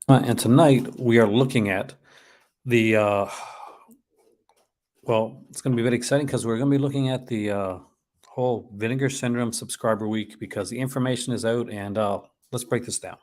And tonight we are looking at the, it's going to be very exciting because we're going to be looking at the whole Vinegar Syndrome subscriber week because the information is out and let's break this down.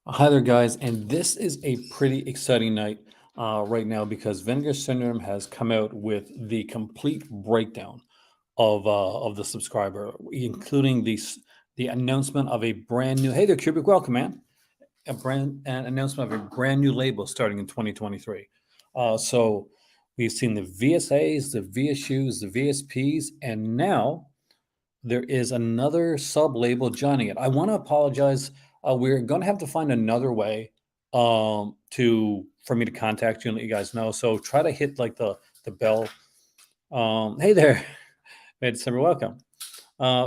Hi there, guys, and this is a pretty exciting night right now because Vinegar Syndrome has come out with the complete breakdown of the subscriber, including the announcement of a brand new. Hey there, Cubic, welcome, man. An announcement of a brand new label starting in 2023. So we've seen the VSAs, the VSUs, the VSPs, and now there is another sub label joining it. I want to apologize. We're going to have to find another way to for me to contact you and let you guys know. So try to hit like the bell. Hey there, May December, welcome.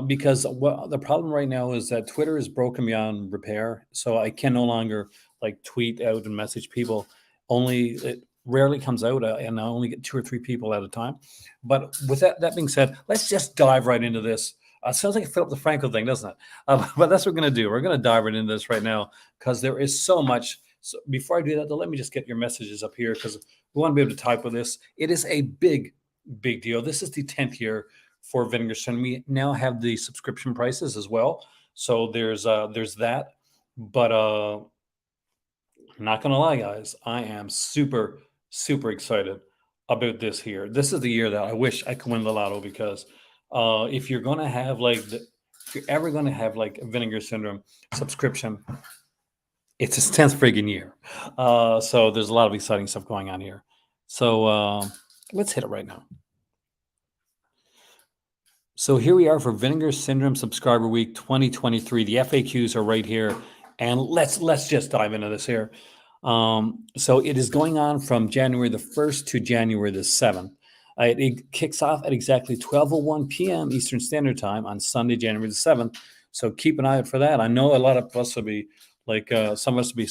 Because what the problem right now is that Twitter is broken beyond repair, so I can no longer like tweet out and message people. Only it rarely comes out, and I only get 2 or 3 people at a time. But with that being said, let's just dive right into this. Sounds like a Philip DeFranco thing, doesn't it? But that's what we're going to do. We're going to dive right into this right now because there is so much. So before I do that, though, let me just get your messages up here because we want to be able to type with this. It is a big, big deal. This is the 10th year for Vinegar Syndrome. We now have the subscription prices as well. So there's that. But I'm not gonna lie, guys, I am super, super excited about this here. This is the year that I wish I could win the lotto because if you're gonna have if you're ever gonna have like a Vinegar Syndrome subscription, it's its 10th friggin' year. So there's a lot of exciting stuff going on here. So let's hit it right now. So here we are for Vinegar Syndrome Subscriber Week 2023. The FAQs are right here, and let's just dive into this here. So it is going on from January the 1st to January the 7th. It kicks off at exactly 12:01 p.m. Eastern Standard Time on Sunday, January the 7th. So keep an eye out for that. I know a lot of us will be like some of us will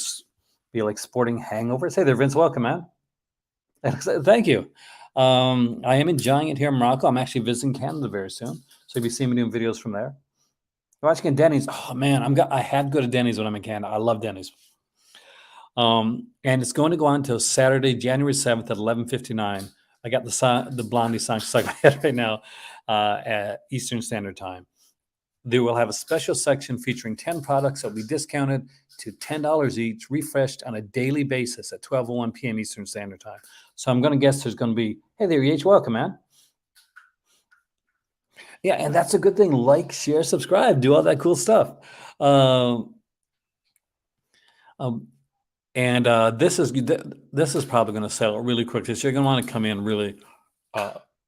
be like sporting hangovers. Hey there, Vince. Welcome, man. Thank you. I am enjoying it here in Morocco. I'm actually visiting Canada very soon, so you'll be seeing me doing videos from there. Watching at Denny's. Oh man, I had to go to Denny's when I'm in Canada. I love Denny's. And it's going to go on until Saturday, January 7th at 11:59. I got the Blondie song stuck in my head right now at Eastern Standard Time. They will have a special section featuring 10 products that will be discounted to $10 each, refreshed on a daily basis at 12:01 p.m. Eastern Standard Time. So I'm going to guess there's going to be, hey there, EH, welcome, man. Yeah, and that's a good thing. Like, share, subscribe, do all that cool stuff. Um, um, and this is probably going to sell really quickly. So you're going to want to come in really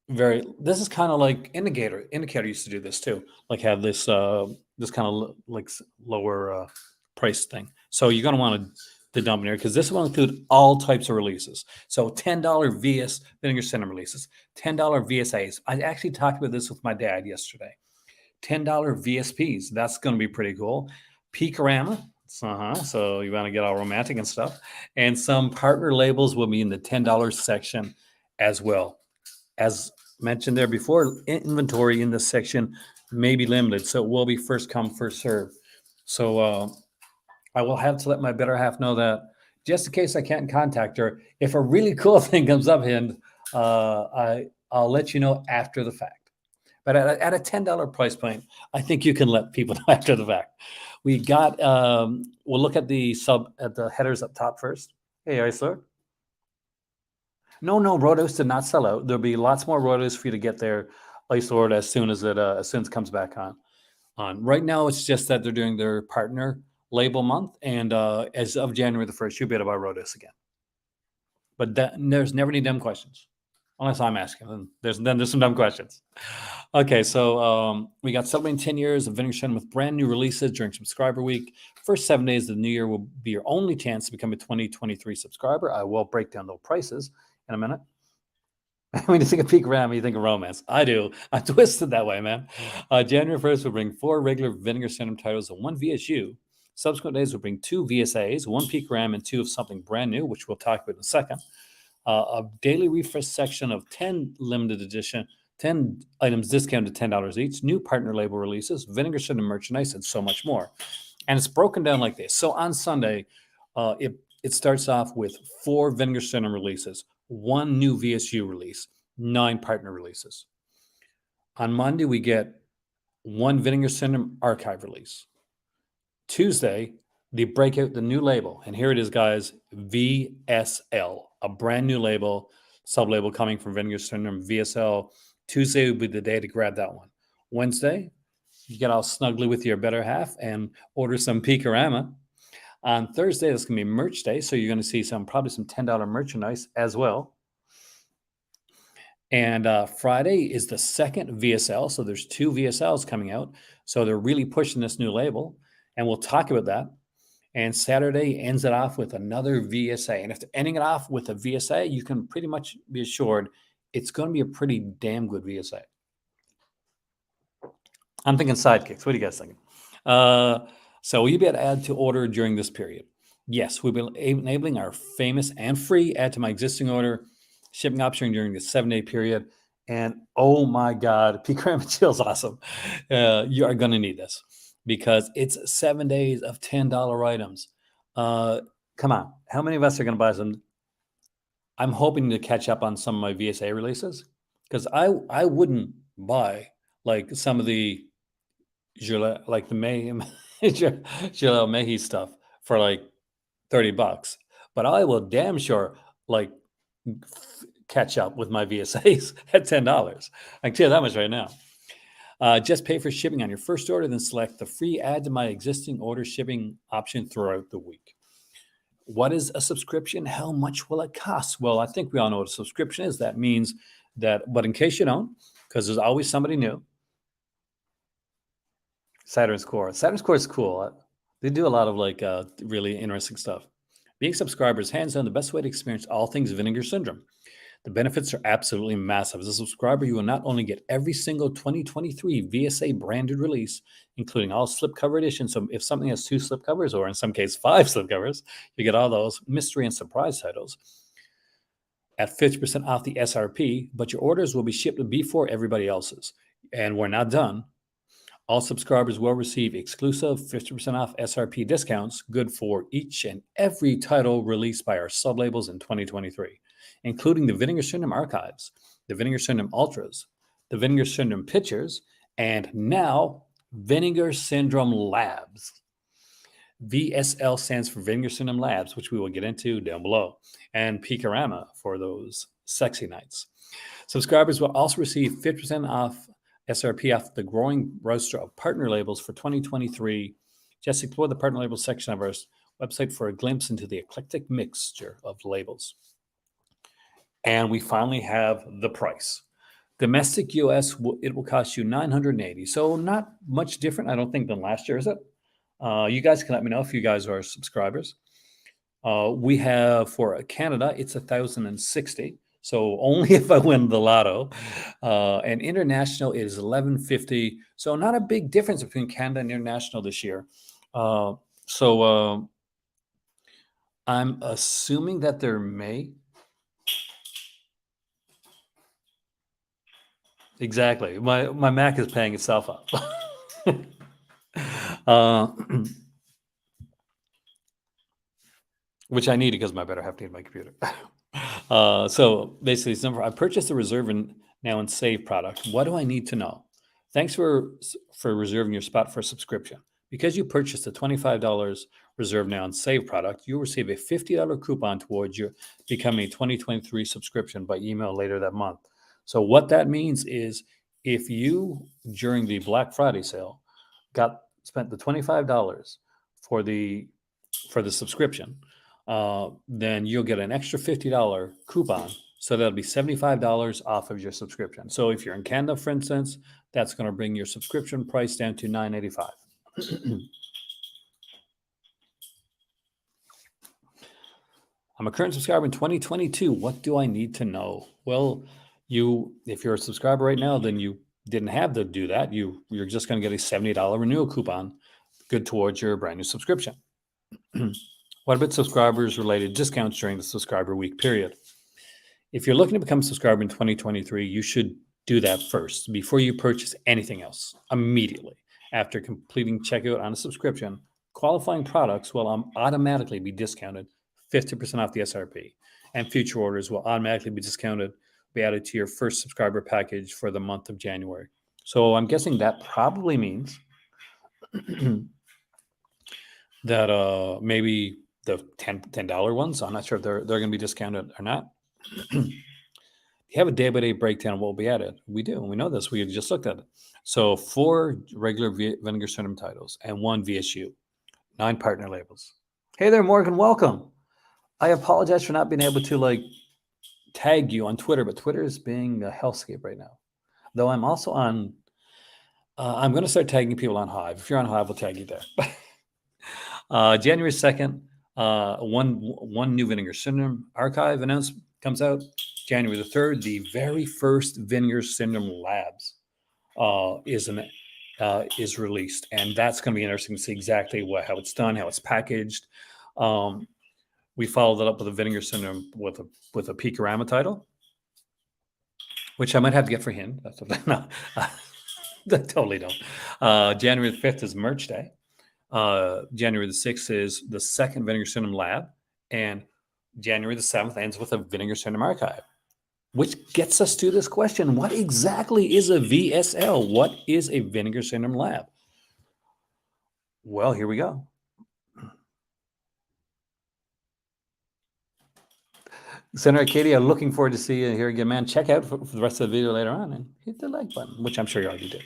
this is kind of like indicator used to do this too, like have this this kind of like lower price thing. So you're going to want to dump in here because this will include all types of releases. So $10 VS Vinegar Syndrome releases, $10 VSAs. I actually talked about this with my dad yesterday. $10 VSPs. That's going to be pretty cool. Peakorama. So you want to get all romantic and stuff. And some partner labels will be in the $10 section as well. As mentioned there before, inventory in this section may be limited, so it will be first come, first serve. So I will have to let my better half know that just in case I can't contact her. If a really cool thing comes up, and I'll let you know after the fact. But at a $10 price point, I think you can let people know after the fact. We got. We'll look at the headers up top first. Hey, Isler. No, Rotos did not sell out. There'll be lots more Rotos for you to get there, Ice Lord, as soon as it comes back on. Right now, it's just that they're doing their partner label month, and as of January the 1st, you'll be able to buy Rotos again. But there's never any dumb questions. Unless I'm asking, then there's some dumb questions. Okay, so we got celebrating 10 years of Vinegar Syndrome with brand new releases during Subscriber Week. First 7 days of the new year will be your only chance to become a 2023 subscriber. I will break down the prices in a minute. When you think of peak RAM, you think of romance. I do. I'm twisted that way, man. January 1st will bring 4 regular Vinegar Syndrome titles and 1 VSU. Subsequent days will bring 2 VSAs, 1 peak RAM, and 2 of something brand new, which we'll talk about in a second. A daily refresh section of 10 limited edition, 10 items discounted $10 each, new partner label releases, Vinegar Syndrome merchandise, and so much more. And it's broken down like this. So on Sunday, it starts off with 4 Vinegar Syndrome releases, 1 new VSU release, 9 partner releases. On Monday, we get 1 Vinegar Syndrome archive release. Tuesday, they break out the new label. And here it is, guys, VSL, a brand new label, sub-label coming from Vinegar Syndrome, VSL. Tuesday would be the day to grab that one. Wednesday, you get all snugly with your better half and order some Peakorama. On Thursday, that's going to be merch day. So you're going to see probably some $10 merchandise as well. And Friday is the second VSL. So there's 2 VSLs coming out. So they're really pushing this new label. And we'll talk about that. And Saturday ends it off with another VSA. And if they're ending it off with a VSA, you can pretty much be assured it's going to be a pretty damn good VSA. I'm thinking sidekicks. What are you guys thinking? So will you be able to add to order during this period? Yes, we've been enabling our famous and free add to my existing order shipping option during the 7-day period. And oh my God, Peakorama Chill is awesome. You are going to need this because it's 7 days of $10 items. Come on, how many of us are going to buy some? I'm hoping to catch up on some of my VSA releases because I wouldn't buy like some of the like the Mayhem Jaleel Mehi stuff for like $30, but I will damn sure like catch up with my VSAs at $10. I can tell you that much right now. Just pay for shipping on your first order, then select the free add to my existing order shipping option throughout the week. What is a subscription? How much will it cost? Well, I think we all know what a subscription is. That means that, but in case you don't, because there's always somebody new, Saturn's Core. Saturn's Core is cool. They do a lot of like really interesting stuff. Being subscribers, hands down, the best way to experience all things Vinegar Syndrome. The benefits are absolutely massive. As a subscriber, you will not only get every single 2023 VSA branded release, including all slipcover editions. So if something has 2 slipcovers, or in some cases 5 slipcovers, you get all those mystery and surprise titles at 50% off the SRP, but your orders will be shipped before everybody else's. And we're not done. All subscribers will receive exclusive 50% off SRP discounts, good for each and every title released by our sublabels in 2023, including the Vinegar Syndrome Archives, the Vinegar Syndrome Ultras, the Vinegar Syndrome Pictures, and now Vinegar Syndrome Labs. VSL stands for Vinegar Syndrome Labs, which we will get into down below, and Peakorama for those sexy nights. Subscribers will also receive 50% off SRP off the growing roster of partner labels for 2023. Just explore the partner labels section of our website for a glimpse into the eclectic mixture of labels. And we finally have the price. Domestic US, it will cost you $980. So not much different, I don't think, than last year, is it? You guys can let me know if you guys are subscribers. We have for Canada, it's $1,060. So only if I win the lotto. And international is $1,150. So not a big difference between Canada and international this year. So I'm assuming that there may. Exactly. My Mac is paying itself up. Which I need because my better half need my computer. So basically, I purchased a reserve and now and save product. What do I need to know? Thanks for reserving your spot for a subscription. Because you purchased a $25 reserve now and save product, you'll receive a $50 coupon towards your becoming a 2023 subscription by email later that month. So what that means is if you, during the Black Friday sale, spent the $25 for the subscription, then you'll get an extra $50 coupon So that'll be $75 off of your subscription. So if you're in Canada, for instance, that's going to bring your subscription price down to $9.85. I'm a current subscriber in 2022. What do I need to know? Well, if you're a subscriber right now, then you didn't have to do that. You're just going to get a $70 renewal coupon, good towards your brand new subscription. What about subscribers related discounts during the subscriber week period? If you're looking to become a subscriber in 2023, you should do that first before you purchase anything else immediately. After completing checkout on a subscription, qualifying products will automatically be discounted 50% off the SRP, and future orders will automatically be added to your first subscriber package for the month of January. So I'm guessing that probably means that maybe the $10 ones, I'm not sure if they're going to be discounted or not. You have a day-by-day breakdown of what will be added. We do. We know this. We just looked at it. So 4 regular Vinegar Syndrome titles and 1 VSU, 9 partner labels. Hey there, Morgan. Welcome. I apologize for not being able to tag you on Twitter, but Twitter is being a hellscape right now. Though I'm also on. I'm going to start tagging people on Hive. If you're on Hive, we'll tag you there. January 2nd, one new Vinegar Syndrome archive announcement comes out. January the 3rd, the very first Vinegar Syndrome Labs is released, and that's going to be interesting to see exactly how it's done, how it's packaged. We followed it up with a Vinegar Syndrome with a Peakorama title, which I might have to get for him. No, I totally don't. January the 5th is Merch Day. January the 6th is the second Vinegar Syndrome Lab, and January the 7th ends with a Vinegar Syndrome Archive, which gets us to this question. What exactly is a VSL? What is a Vinegar Syndrome Lab? Well, here we go. Senator Katie, I'm looking forward to see you here again, man. Check out for the rest of the video later on and hit the like button, which I'm sure you already did.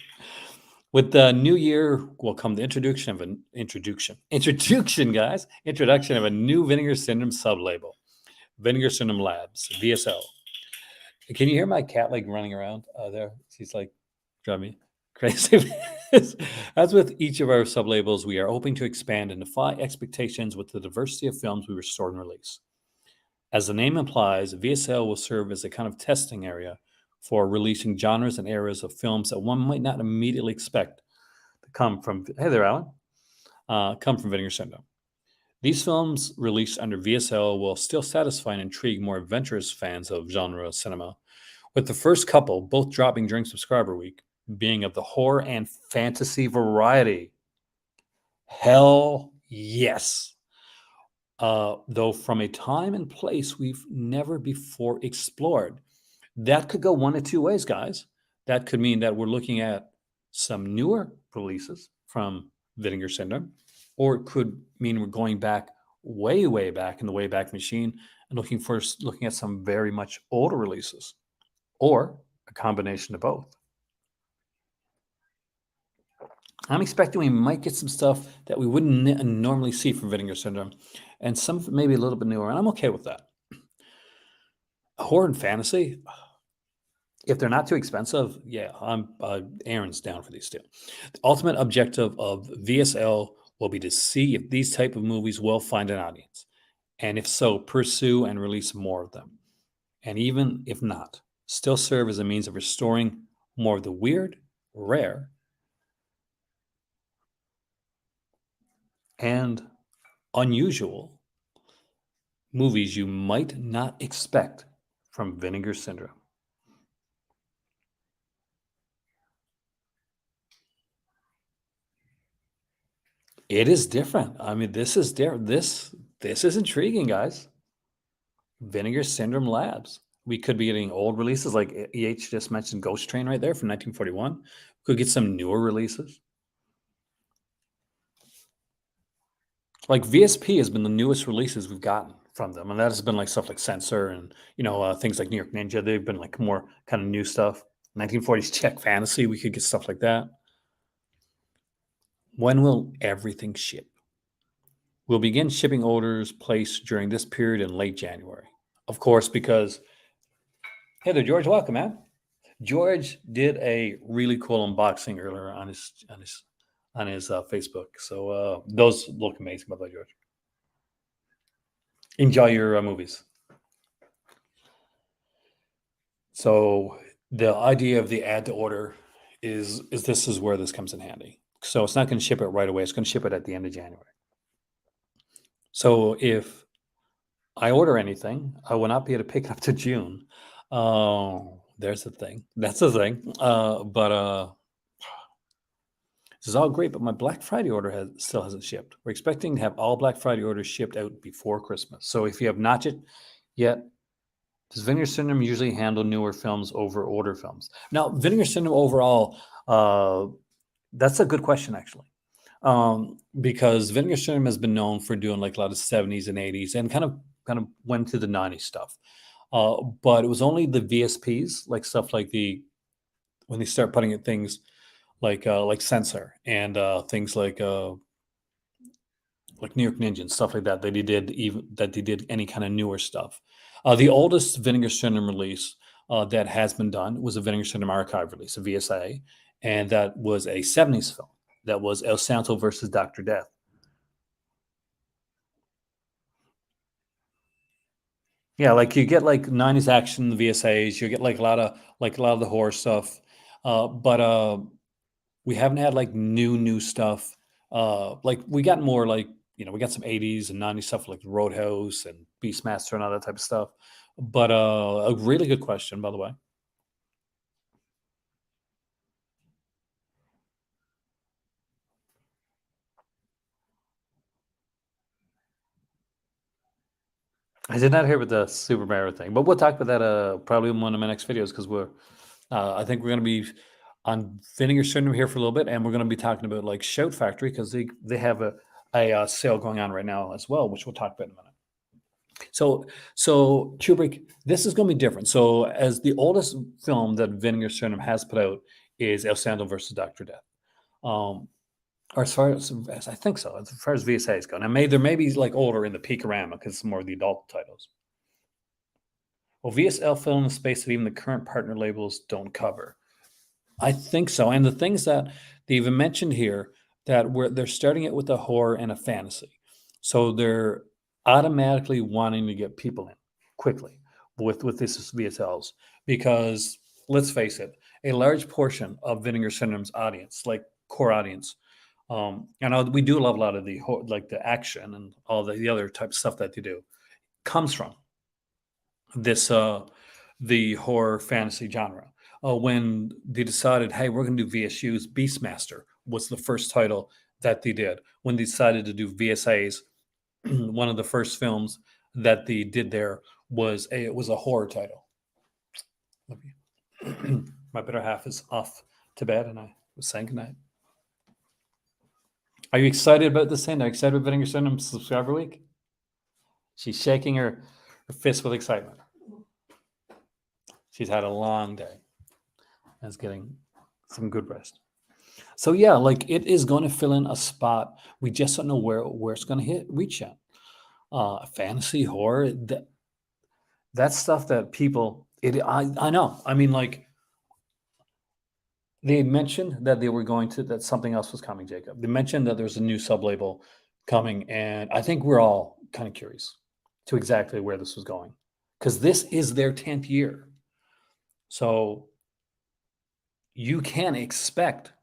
With the new year will come the introduction of a new Vinegar Syndrome sublabel, Vinegar Syndrome Labs, VSL. Can you hear my cat running around there? She's driving me crazy. As with each of our sublabels, we are hoping to expand and defy expectations with the diversity of films we restore and release. As the name implies, VSL will serve as a kind of testing area for releasing genres and eras of films that one might not immediately expect to come from. Hey there, Alan. Come from Vinegar Syndrome. These films released under VSL will still satisfy and intrigue more adventurous fans of genre cinema, with the first couple both dropping during subscriber week being of the horror and fantasy variety. Hell yes. Though from a time and place we've never before explored. That could go one of two ways, guys. That could mean that we're looking at some newer releases from Vinegar Syndrome, or it could mean we're going back way, way back in the Wayback Machine and looking at some very much older releases, or a combination of both. I'm expecting we might get some stuff that we wouldn't normally see from Vinegar Syndrome, and some of it may be a little bit newer, and I'm okay with that. Horror and fantasy, if they're not too expensive, yeah, Aaron's down for these two. The ultimate objective of VSL will be to see if these type of movies will find an audience, and if so, pursue and release more of them. And even if not, still serve as a means of restoring more of the weird, rare, and unusual movies you might not expect from Vinegar Syndrome. It is different. I mean, this is different. This is intriguing, guys. Vinegar Syndrome Labs. We could be getting old releases like EH just mentioned Ghost Train right there from 1941. We could get some newer releases. Like VSP has been the newest releases we've gotten from them. And that has been stuff like Censor and, things like New York Ninja. They've been more kind of new stuff. 1940s Czech Fantasy. We could get stuff like that. When will everything ship? We'll begin shipping orders placed during this period in late January. Of course, because Hey there, George. Welcome, man. George did a really cool unboxing earlier on his Facebook. So those look amazing, by the way, George. Enjoy your movies. So the idea of the add to order is this is where this comes in handy. So it's not going to ship it right away. It's going to ship it at the end of January. So if I order anything, I will not be able to pick it up to June. There's the thing. That's the thing. But this is all great, but my Black Friday order still hasn't shipped. We're expecting to have all Black Friday orders shipped out before Christmas. So if you have not yet, does Vinegar Syndrome usually handle newer films over older films? Now, Vinegar Syndrome overall, that's a good question actually, because Vinegar Syndrome has been known for doing like a lot of 70s and 80s, and kind of went to the 90s stuff. But it was only the VSPs, like stuff like when they start putting in things like Censor and things like New York Ninja and stuff like that that they did any kind of newer stuff. The oldest Vinegar Syndrome release that has been done was a Vinegar Syndrome archive release, a VSA, and that was a 70s film. That was El Santo versus Dr. Death. Yeah, like you get like 90s action VSAs, you get like a lot of the horror stuff. But we haven't had like new stuff. Like we got more like we got some 80s and 90s stuff like Roadhouse and Beastmaster and all that type of stuff. But a really good question, by the way. I did not hear about the Super Mario thing, but we'll talk about that probably in one of my next videos because I think we're going to be on Vinegar Syndrome here for a little bit, and we're going to be talking about like Shout Factory because they have a sale going on right now as well, which we'll talk about in a minute. So Kubrick, this is going to be different. So as the oldest film that Vinegar Syndrome has put out is El Santo versus Dr. Death. Um, or as I think so, as far as VSAs go. Now, there may be like older in the Peakorama because it's more of the adult titles. Will VSL fill in the space that even the current partner labels don't cover? I think so. And the things that they even mentioned here that they're starting it with a horror and a fantasy. So they're automatically wanting to get people in quickly with this VSLs because let's face it, a large portion of Vinegar Syndrome's audience, like core audience, I know we do love a lot of like the action and all the other type of stuff that they do comes from this the horror fantasy genre. When they decided, hey, we're going to do VSU's, Beastmaster was the first title that they did. When they decided to do VSAs, one of the first films that they did there was a horror title. My better half is off to bed, and I was saying goodnight. Are you excited about this thing? Are you excited about Vinegar Syndrome Subscriber Week? She's shaking her fist with excitement. She's had a long day and is getting some good rest. So yeah, like it is going to fill in a spot. We just don't know where it's going to reach at. Fantasy horror, that's stuff that people. I know. I mean, like they mentioned that they were going to that something else was coming. Jacob. They mentioned that there's a new sub label coming, and I think we're all kind of curious to exactly where this was going because this is their 10th year. So you can expect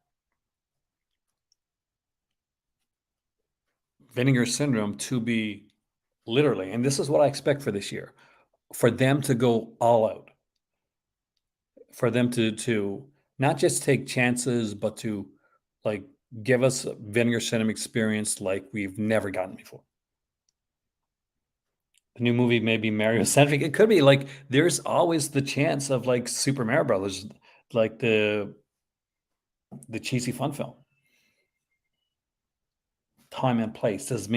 Vinegar Syndrome to be literally, and this is what I expect for this year, for them to go all out, for them to not just take chances, but to like give us a Vinegar Syndrome experience like we've never gotten before. The new movie may be Mario centric. It could be like there's always the chance of like Super Mario Brothers, like the cheesy fun film. Time and place does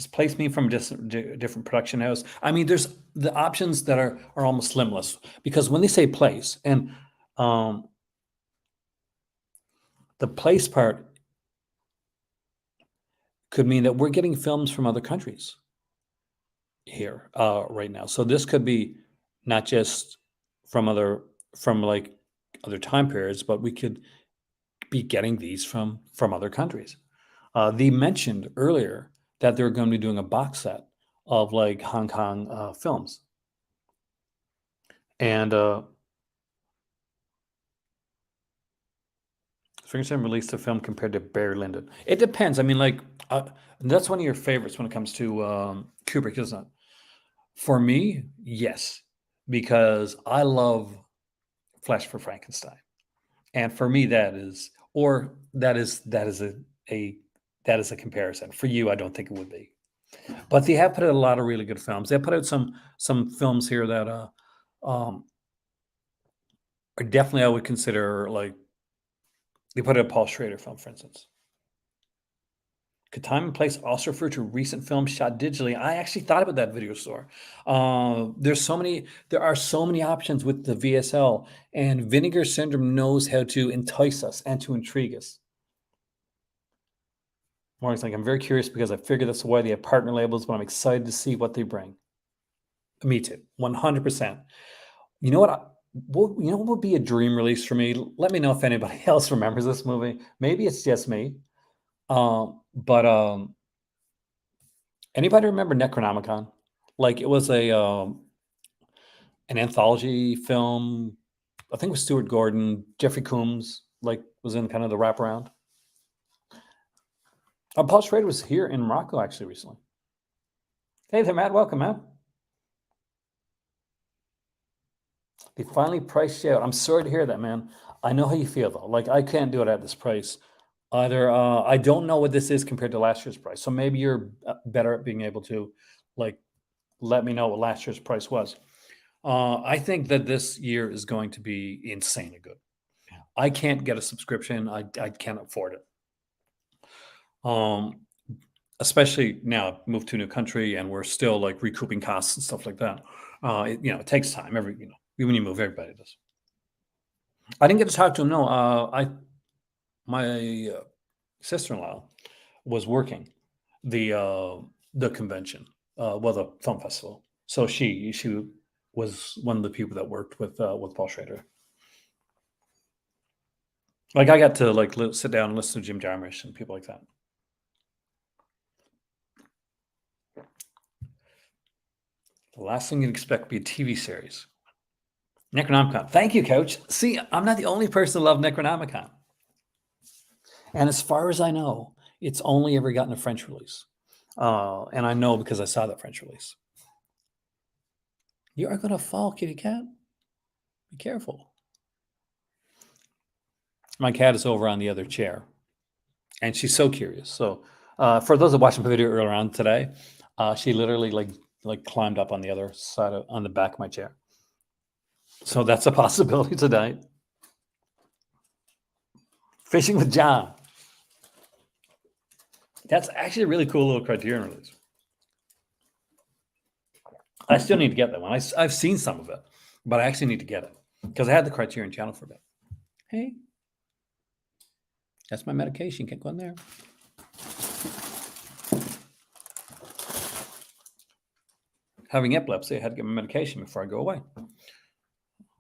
place mean from different production house? I mean, there's the options that are almost limitless because when they say place and um, the place part could mean that we're getting films from other countries here right now. So this could be not just from like other time periods, but we could be getting these from other countries. They mentioned earlier that they're going to be doing a box set of like Hong Kong films, and Frankenstein released a film compared to Barry Lyndon. It depends. I mean, like that's one of your favorites when it comes to Kubrick, isn't it? For me, yes, because I love Flesh for Frankenstein, and for me, a that is a comparison. For you, I don't think it would be, but they have put out a lot of really good films. They put out some films here that um, are definitely I would consider like they put out a Paul Schrader film, for instance. Could time and place also refer to recent films shot digitally? I actually thought about that video store. There are so many options with the VSL, and Vinegar Syndrome knows how to entice us and to intrigue us. Morgan's like, I'm very curious because I figured that's why they have partner labels, but I'm excited to see what they bring. Me too, 100%. You know what? You know what would be a dream release for me? Let me know if anybody else remembers this movie. Maybe it's just me. But Anybody remember Necronomicon? Like it was a an anthology film. I think it was Stuart Gordon, Jeffrey Combs, like was in kind of the wraparound. Paul Schrader was here in Morocco actually recently. Hey there, Matt. Welcome, Matt. They finally priced you out. I'm sorry to hear that, man. I know how you feel though. Like I can't do it at this price. Either I don't know what this is compared to last year's price. So maybe you're better at being able to like let me know what last year's price was. I think that this year is going to be insanely good. I can't get a subscription. I can't afford it. Um, Especially now, I've moved to a new country and we're still like recouping costs and stuff like that. It takes time. When you move, everybody does. I didn't get to talk to him. No, I my sister-in-law was working the the convention, the film festival. So she was one of the people that worked with Paul Schrader. Like I got to like sit down and listen to Jim Jarmusch and people like that. The last thing you'd expect would be a TV series. Necronomicon. Thank you, Coach. See, I'm not the only person to love Necronomicon. And as far as I know, it's only ever gotten a French release. And I know because I saw that French release. You are going to fall, kitty cat. Be careful. My cat is over on the other chair, and she's so curious. So, for those that watched the video earlier on today, she literally like climbed up on the other side on the back of my chair. So that's a possibility tonight. Fishing with John. That's actually a really cool little Criterion release. I still need to get that one. I've seen some of it, but I actually need to get it because I had the Criterion channel for a bit. Hey, that's my medication. Can't go in there. Having epilepsy, I had to get my medication before I go away. I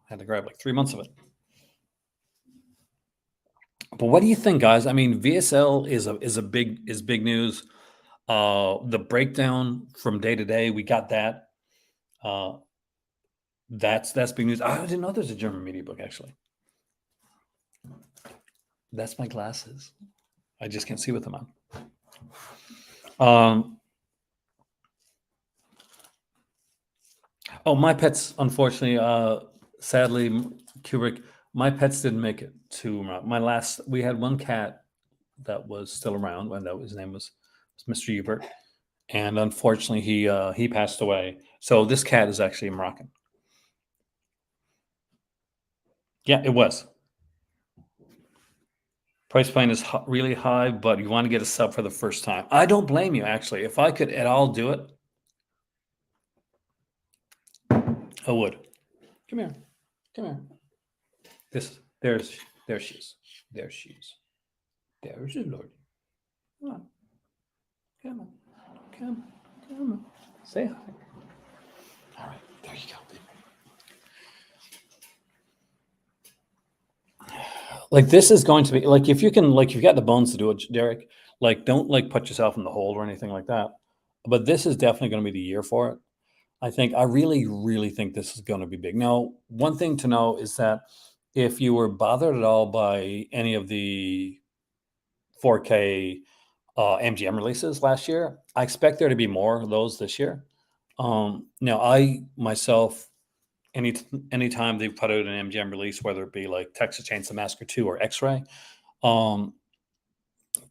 had to grab like 3 months of it. But what do you think, guys? I mean, VSL is big news. The breakdown from day to day, we got that. That's big news. I didn't know there's a German media book actually. That's my glasses. I just can't see with them on. Oh, my pets, unfortunately, sadly, Kubrick, my pets didn't make it to we had one cat that was still around when his name was Mr. Hubert. And unfortunately, he passed away. So this cat is actually a Moroccan. Yeah, it was. Price point is really high, but you want to get a sub for the first time. I don't blame you, actually. If I could at all do it, I would. Come here. Come here. There she is. There she is. There's your Lord. Come on. Come on. Come on. Come on. Say hi. All right. There you go. Like, this is going to be like, if you can, like, if you've got the bones to do it, Derek, like, don't, like, put yourself in the hole or anything like that. But this is definitely gonna be the year for it. I really, really think this is gonna be big. Now, one thing to know is that if you were bothered at all by any of the 4K MGM releases last year, I expect there to be more of those this year. Now, I myself, any anytime they've put out an MGM release, whether it be like Texas Chainsaw Massacre 2 or X-Ray, um,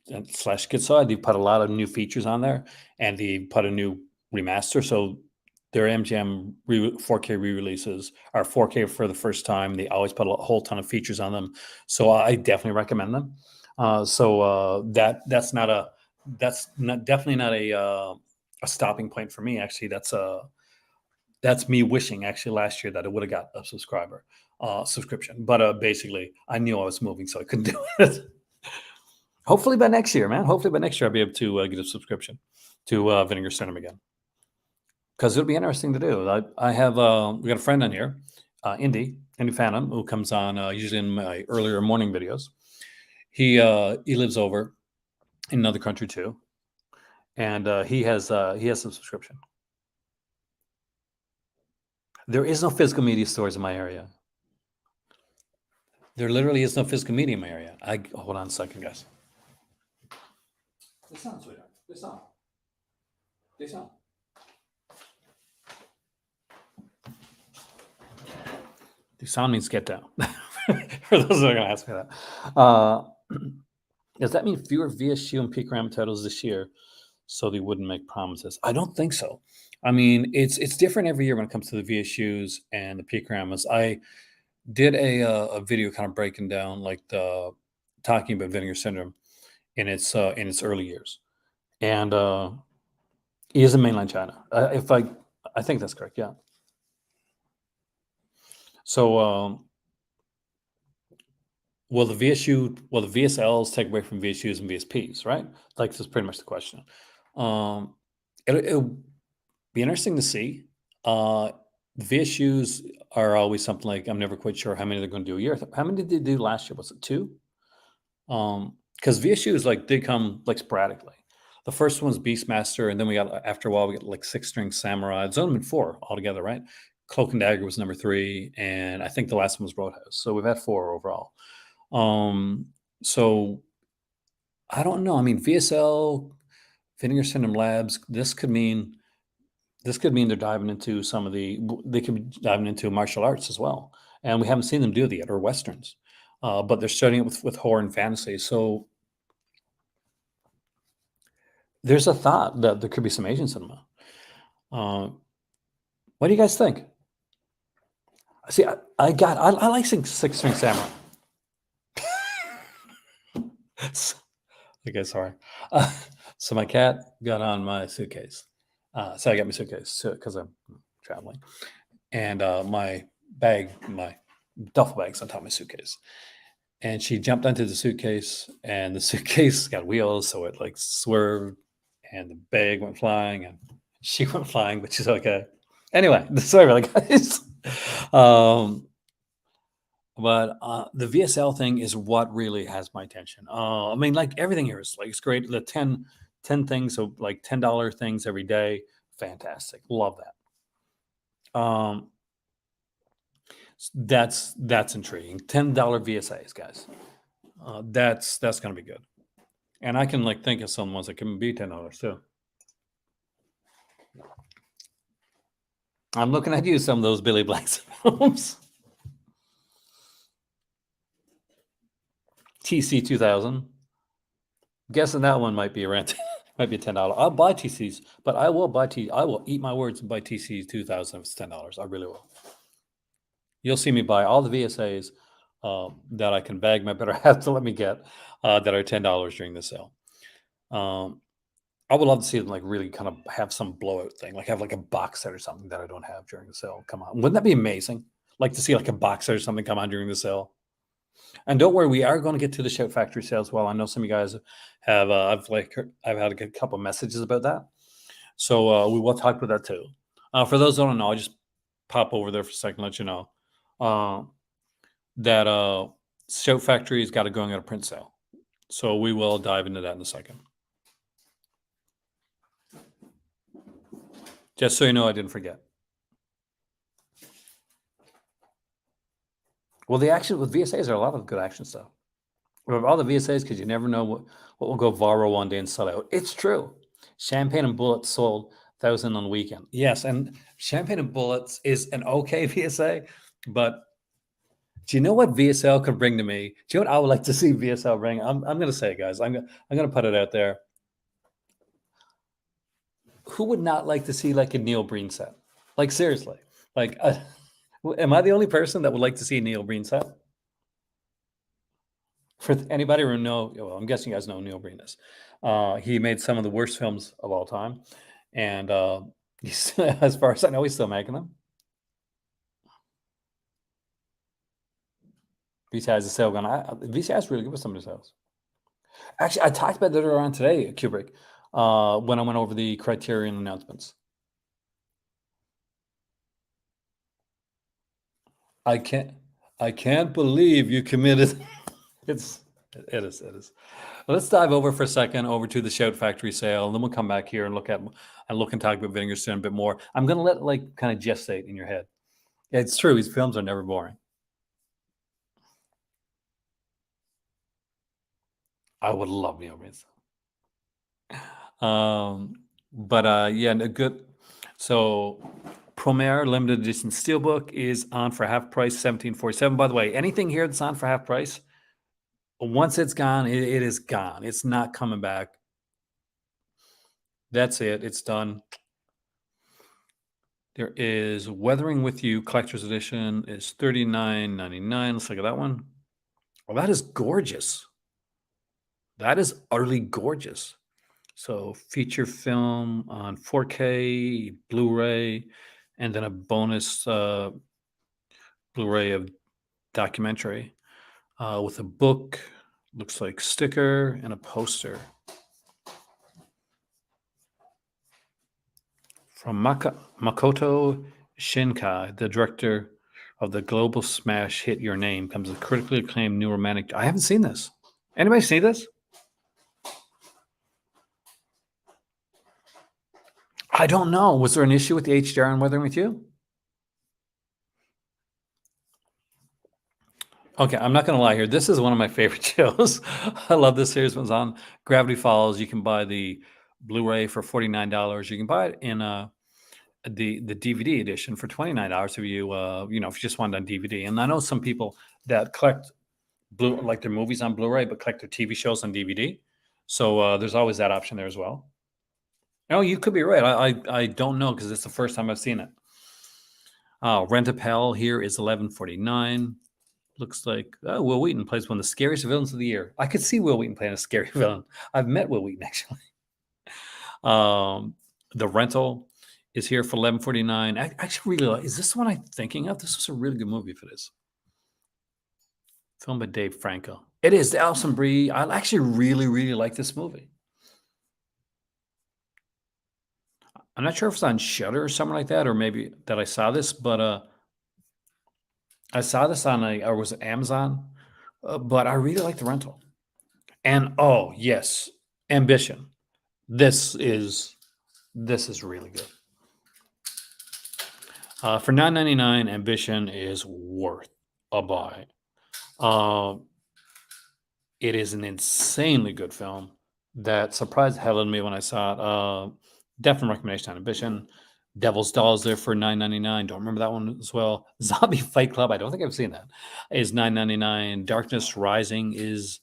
and slash Schizoid, they put a lot of new features on there, and they put a new remaster. So their MGM 4K re-releases are 4K for the first time. They always put a whole ton of features on them. So I definitely recommend them. That's not a that's not definitely not a stopping point for me. Actually, that's me wishing actually last year that I would have got a subscription. But basically, I knew I was moving, so I couldn't do it. Hopefully by next year, man. Hopefully by next year, I'll be able to get a subscription to Vinegar Syndrome again, because it'll be interesting to do. I have we got a friend on here, Indy Phantom, who comes on usually in my earlier morning videos. He lives over in another country too, and he has some subscription. There is no physical media stores in my area. There literally is no physical media in my area. Hold on a second, guys. This sounds, sweetheart. This sound. This sound. The sound means get down. For those that are going to ask me that. Does that mean fewer VSU and peak RAM titles this year so they wouldn't make promises? I don't think so. I mean, it's different every year when it comes to the VSUs and the peak RAMs. I did a video kind of breaking down like the talking about Vinegar Syndrome in its early years, and he is in mainland China. If I think that's correct, yeah. So will the VSLs take away from VSUs and VSPs, right? Like, that's pretty much the question. Um, it'll be interesting to see. The VSUs are always something like, I'm never quite sure how many they're going to do a year. How many did they do last year? Was it two? Because VSUs like did come like sporadically. The first one's Beastmaster, and then we got, after a while we got like Six String Samurai. It's only been four altogether, right? Cloak and Dagger was number three, and I think the last one was Roadhouse. So we've had four overall. So I don't know. I mean, VSL, Vinegar Syndrome Labs, this could mean they're diving into they could be diving into martial arts as well. And we haven't seen them do that yet, or Westerns. But they're starting it with horror and fantasy. So there's a thought that there could be some Asian cinema. What do you guys think? See, I like Six String Samurai. Okay, sorry. So my cat got on my suitcase. So I got my suitcase because I'm traveling, and my duffel bag's on top of my suitcase. And she jumped onto the suitcase, and the suitcase got wheels, so it like swerved, and the bag went flying, and she went flying, but she's okay. Anyway, sorry about that, guys. But the VSL thing is what really has my attention. I mean, like, everything here is like, it's great. The 10 things, so like $10 things every day, fantastic. Love that. That's intriguing. $10 VSAs, guys. That's gonna be good. And I can like think of some ones that can be $10 too. I'm looking at you, some of those Billy Blanks films. TC 2000. Guessing that one might be around might be $10. I'll buy TCs, but I will eat my words and buy TC 2000 if it's $10. I really will. You'll see me buy all the VSAs that I can bag my better half to let me get that are $10 during the sale. I would love to see them like really kind of have some blowout thing, like have like a box set or something that I don't have during the sale. Come on, wouldn't that be amazing? Like to see like a box set or something come on during the sale. And don't worry, we are going to get to the Shout Factory sale as well. I know some of you guys have. I've had a couple messages about that, so we will talk about that too. For those who don't know, I'll just pop over there for a second, let you know that Shout Factory's got a going out of print sale. So we will dive into that in a second. Just so you know, I didn't forget. Well, the action with VSAs are a lot of good action stuff. With all the VSAs, because you never know what will go viral one day and sell out. It's true. Champagne and Bullets sold 1,000 on the weekend. Yes, and Champagne and Bullets is an okay VSA, but do you know what VSL could bring to me? Do you know what I would like to see VSL bring? I'm going to say it, guys. I'm going to put it out there. Who would not like to see like a Neil Breen set? Like seriously, like, am I the only person that would like to see a Neil Breen set? For anybody who know, well, I'm guessing you guys know who Neil Breen is. He made some of the worst films of all time, and he's, as far as I know, he's still making them. VCI is a sale gun. VCI is really good with some of his sales. Actually, I talked about that around today, Kubrick, when I went over the Criterion announcements. I can't believe you committed. It is. Let's dive over for a second over to the Shout Factory sale, and then we'll come back here and look and talk about Vinegar Syndrome a bit more. I'm gonna let like kind of gestate in your head. Yeah, it's true. His films are never boring. I would love Neil Breen's. But yeah, no, good. So Promare limited edition steelbook is on for half price, 1747. By the way, anything here that's on for half price, once it's gone, it is gone. It's not coming back. That's it. It's done. There is Weathering with You collector's edition is $39.99. Let's look at that one. Well, that is gorgeous. That is utterly gorgeous. So feature film on 4K, Blu-ray, and then a bonus Blu-ray of documentary with a book, looks like sticker, and a poster. From Makoto Shinkai, the director of the global smash hit Your Name, comes a critically acclaimed new romantic. I haven't seen this. Anybody see this? I don't know. Was there an issue with the HDR on Weathering with You? Okay, I'm not going to lie here. This is one of my favorite shows. I love this series. When it's on Gravity Falls, you can buy the Blu-ray for $49. You can buy it in the DVD edition for $29 if you if you just want it on DVD. And I know some people that collect like their movies on Blu-ray, but collect their TV shows on DVD. So there's always that option there as well. Oh, you could be right. I don't know because it's the first time I've seen it. Rent-A-Pal here is $11.49. Looks like Will Wheaton plays one of the scariest villains of the year. I could see Will Wheaton playing a scary villain. I've met Will Wheaton actually. The Rental is here for $11.49. I actually really like. Is this the one I'm thinking of? This was a really good movie if it is. Filmed by Dave Franco. It is. Alison Brie. I actually really, really like this movie. I'm not sure if it's on Shudder or something like that, or maybe that I saw this, but I saw this on or was it Amazon? But I really like The Rental. And oh yes, Ambition. This is really good. For $9.99, Ambition is worth a buy. It is an insanely good film that surprised the hell out of me when I saw it. Definite recommendation on Ambition. Devil's Dolls there for $9.99. Don't remember that one as well. Zombie Fight Club. I don't think I've seen that. Is $9.99. Darkness Rising is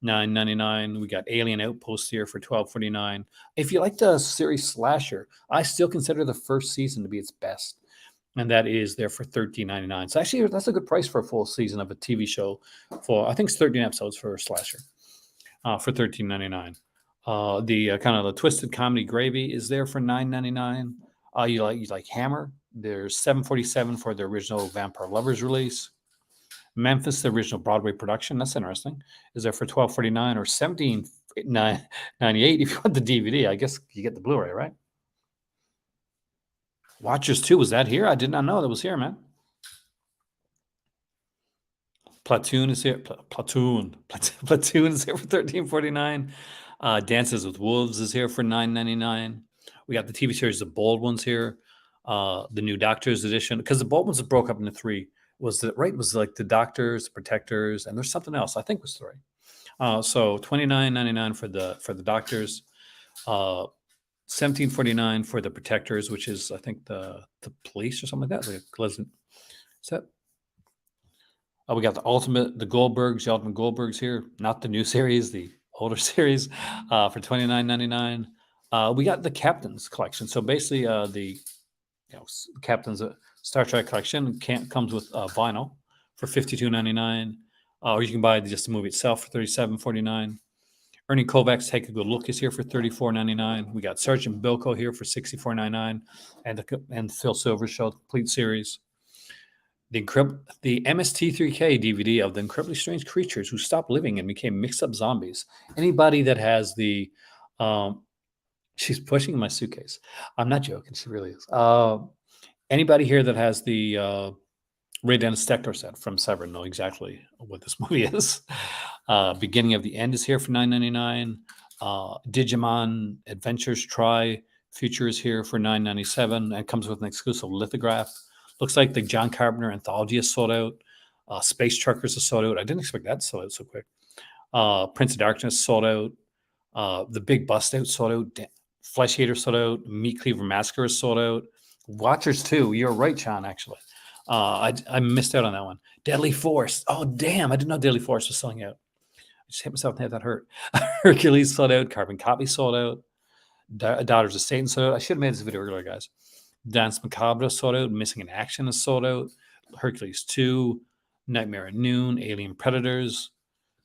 $9.99. We got Alien Outpost here for $12.49. If you like the series slasher, I still consider the first season to be its best, and that is there for $13.99. So actually, that's a good price for a full season of a TV show. For I think it's 13 episodes for a slasher for $13.99. The kind of the twisted comedy Gravy is there for $9.99. You like Hammer? There's $7.47 for the original Vampire Lovers release. Memphis, the original Broadway production, that's interesting, is there for $12.49 or $17.98 if you want the DVD. I guess you get the Blu-ray, right? Watchers 2, was that here? I did not know that was here, man. Platoon is here. Platoon is here for 13.49. Dances with Wolves is here for 9.99. We got the TV series The Bold Ones here. The new Doctors edition, because the Bold Ones broke up into three. Was the right? Was like the Doctors, the Protectors, and there's something else. I think it was three. So 29.99 for the Doctors. 17.49 for the Protectors, which is I think the police or something like that. Is that we got the Ultimate Goldbergs here, not the new series, the older series, for 29.99. We got the Captains collection. So basically, the Captains Star Trek collection comes with vinyl for 52.99, or you can buy just the movie itself for 37.49. Ernie Kovacs' Take a Good Look is here for 34.99. We got Sergeant Bilko here for 64.99, and Phil Silver's Show, the complete series. The MST3K DVD of the incredibly strange creatures who stopped living and became mixed up zombies. Anybody that has the, she's pushing my suitcase. I'm not joking. She really is. Anybody here that has the Ray Dennis Steckler set from Severin know exactly what this movie is. Beginning of the End is here for $9.99. Digimon Adventures Try Future is here for $9.97 and comes with an exclusive lithograph. Looks like the John Carpenter anthology is sold out. Space Truckers is sold out. I didn't expect that to sold out so quick. Prince of Darkness sold out. The Big Bust Out sold out. Flesh Eater sold out. Meat Cleaver Massacre is sold out. Watchers 2. You're right, Sean, actually. I missed out on that one. Deadly Force. Oh, damn. I didn't know Deadly Force was selling out. I just hit myself in the head. That hurt. Hercules sold out. Carbon Copy sold out. Daughters of Satan sold out. I should have made this video earlier, guys. Dance Macabre sold out. Missing in Action is sold out. Hercules 2. Nightmare at Noon. Alien Predators.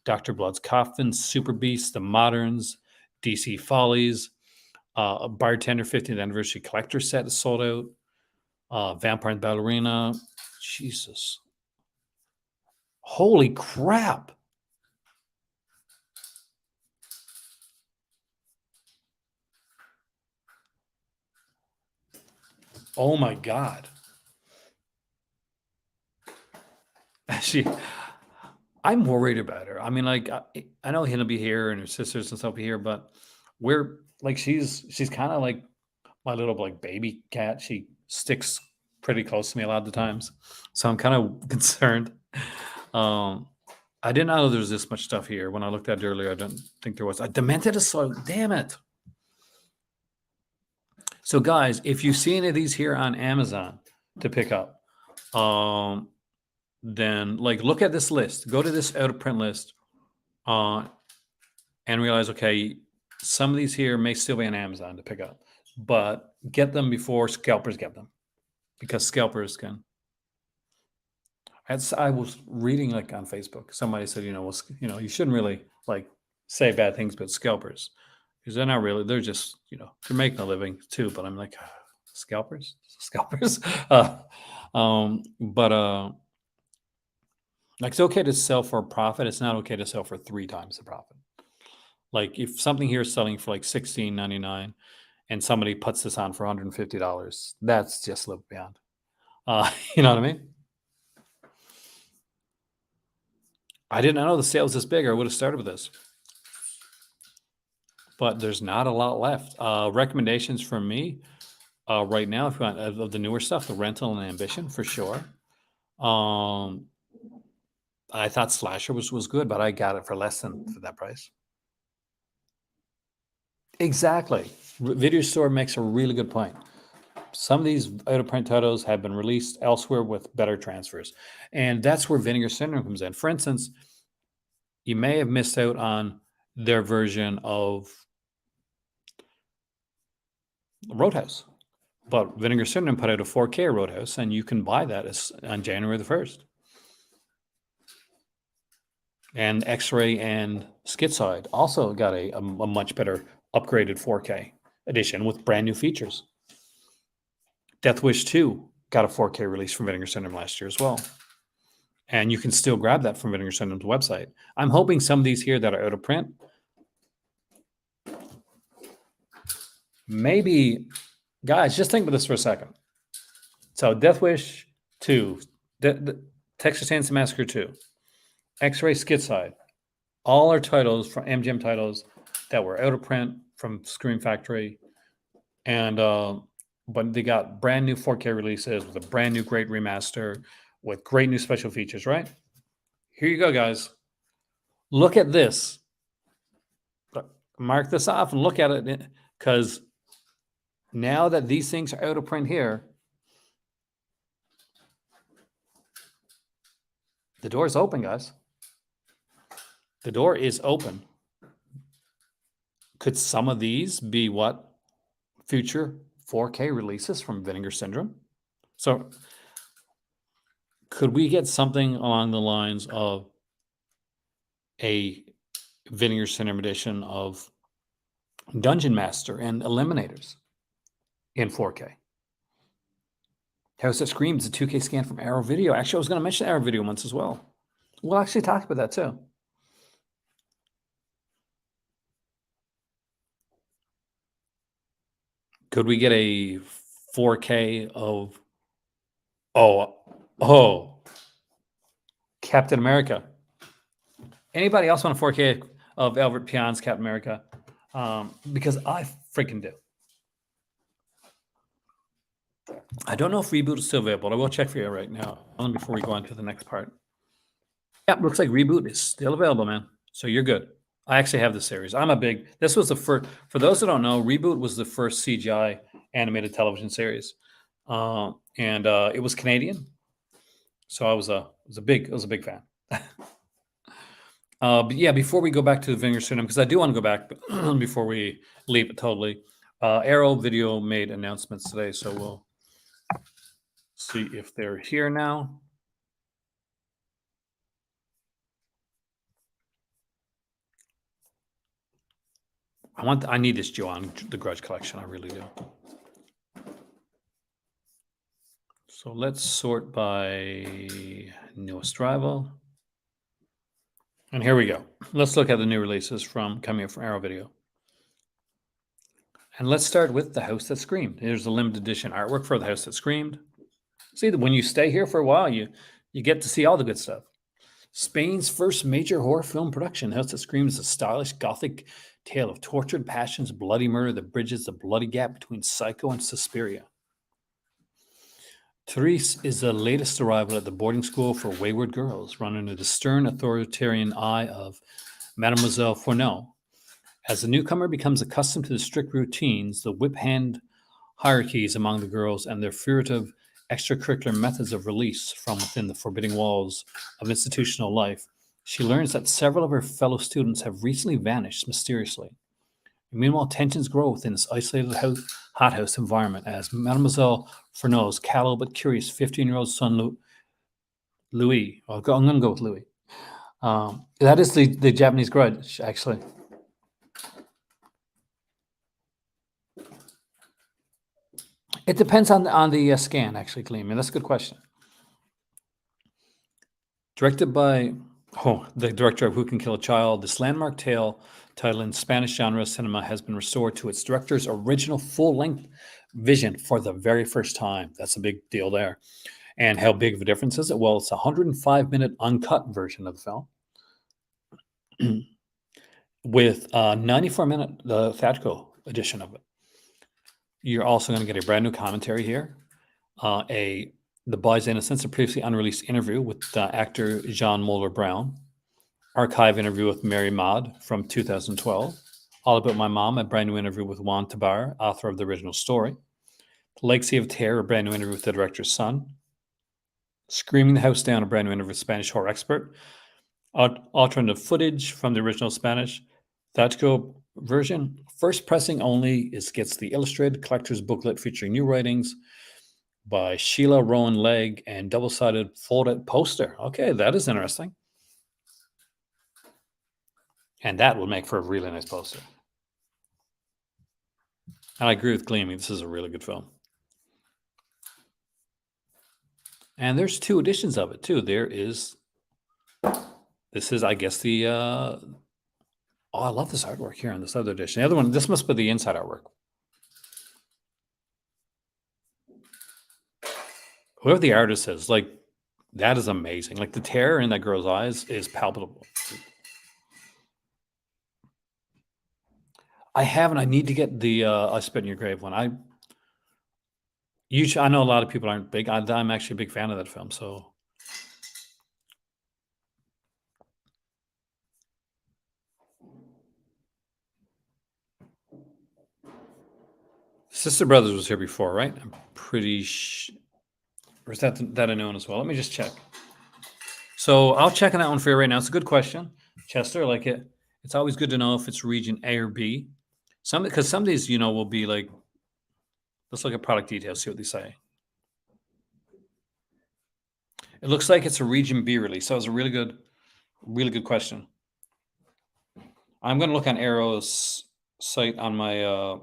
Dr. Blood's Coffin. Super Beast. The Moderns. DC Follies. Bartender 50th Anniversary Collector Set is sold out. Vampire and Ballerina. Jesus. Holy crap. Oh my God. I'm worried about her. I mean, like, I know he'll be here and her sisters and stuff will be here, but we're like, she's kind of like my little like baby cat. She sticks pretty close to me a lot of the times. So I'm kind of concerned. I didn't know there was this much stuff here. When I looked at it earlier, I don't think there was. Demented is so, damn it. So guys, if you see any of these here on Amazon to pick up, then like look at this list, go to this out of print list, and realize, okay, some of these here may still be on Amazon to pick up, but get them before scalpers get them, because scalpers can. I was reading like on Facebook, somebody said, you shouldn't really like say bad things about scalpers, because they're not really, they're just, they're making a living too. But I'm like, scalpers. But like, it's okay to sell for a profit. It's not okay to sell for 3 times the profit. Like if something here is selling for like $16.99 and somebody puts this on for $150, that's just a little beyond. You know what I mean? I didn't know the sale was this big, or I would have started with this. But there's not a lot left. Recommendations from me right now, if you want of the newer stuff, the Rental and Ambition for sure. I thought Slasher was good, but I got it for less than for that price. Exactly. Video Store makes a really good point. Some of these out-of-print titles have been released elsewhere with better transfers. And that's where Vinegar Syndrome comes in. For instance, you may have missed out on their version of Roadhouse. But Vinegar Syndrome put out a 4K Roadhouse, and you can buy that on January the 1st. And X-Ray and Schizoid also got a much better upgraded 4K edition with brand new features. Death Wish 2 got a 4K release from Vinegar Syndrome last year as well. And you can still grab that from Vinegar Syndrome's website. I'm hoping some of these here that are out of print, maybe, guys, just think about this for a second. So Death Wish 2, Texas Chainsaw Massacre 2, X-Ray Skid Side. All our titles from MGM titles that were out of print from Scream Factory, and but they got brand new 4K releases with a brand new great remaster with great new special features. Right here you go, guys. Look at this. Mark this off and look at it, because now that these things are out of print here, the door is open, guys. The door is open. Could some of these be what? Future 4K releases from Vinegar Syndrome? So could we get something along the lines of a Vinegar Syndrome edition of Dungeon Master and Eliminators in 4K? House That Screams, a 2K scan from Arrow Video. Actually, I was going to mention Arrow Video once as well. We'll actually talk about that too. Could we get a 4K of Captain America? Anybody else want a 4K of Albert Pion's Captain America? Because I freaking do. I don't know if Reboot is still available. I will check for you right now before we go on to the next part. Yeah, looks like Reboot is still available, man. So you're good. I actually have the series. This was the first, for those that don't know, Reboot was the first CGI animated television series. And it was Canadian. So I was a big fan. But yeah, before we go back to the Vinegar Syndrome, because I do want to go back before we leave it totally. Arrow Video made announcements today, so we'll see if they're here now. I need this Joanne the Grudge collection. I really do. So let's sort by newest rival. And here we go. Let's look at the new releases coming up from Arrow Video. And let's start with The House That Screamed. Here's the limited edition artwork for The House That Screamed. See, when you stay here for a while, you get to see all the good stuff. Spain's first major horror film production, House That Screams, is a stylish gothic tale of tortured passions, bloody murder that bridges the bloody gap between Psycho and Suspiria. Therese is the latest arrival at the boarding school for wayward girls, run under the stern authoritarian eye of Mademoiselle Fourneau. As the newcomer becomes accustomed to the strict routines, the whip hand hierarchies among the girls, and their furtive extracurricular methods of release from within the forbidding walls of institutional life, she learns that several of her fellow students have recently vanished mysteriously. Meanwhile, tensions grow within this isolated hothouse environment as Mademoiselle Fourneau's callow but curious 15-year-old son, Louis, I'm going to go with Louis. That is the Japanese Grudge, actually. It depends on the scan, actually, Gleam. I mean, that's a good question. Directed by the director of Who Can Kill a Child, this landmark tale title in Spanish genre cinema has been restored to its director's original full-length vision for the very first time. That's a big deal there. And how big of a difference is it? Well, it's a 105-minute uncut version of the film with a 94-minute theatrical edition of it. You're also going to get a brand new commentary here, The Boy's Innocence, a previously unreleased interview with actor Jean Moeller-Brown, archive interview with Mary Maud from 2012, All About My Mom, a brand new interview with Juan Tabar, author of the original story, Legacy of Terror, a brand new interview with the director's son, Screaming the House Down, a brand new interview with Spanish horror expert, alternative footage from the original Spanish theatrical version. First pressing only gets the illustrated collector's booklet featuring new writings by Sheila Rowan Legg and double-sided fold-out poster. Okay, that is interesting. And that will make for a really nice poster. And I agree with Gleamy. This is a really good film. And there's 2 editions of it, too. This is, I guess, I love this artwork here on this other edition. The other one, this must be the inside artwork. Whoever the artist is, like, That is amazing. Like the terror in that girl's eyes is palpable. I haven't. I need to get the "I Spit in Your Grave" one. I know a lot of people aren't big. I'm actually a big fan of that film. So Sister Brothers was here before, right? I'm pretty or is that I know as well? Let me just check. So I'll check on that one for you right now. It's a good question, Chester. Like it's always good to know if it's region A or B. Some because some of these, will be like, let's look at product details, see what they say. It looks like it's a region B release. So it's a really good question. I'm going to look on Arrow's site on my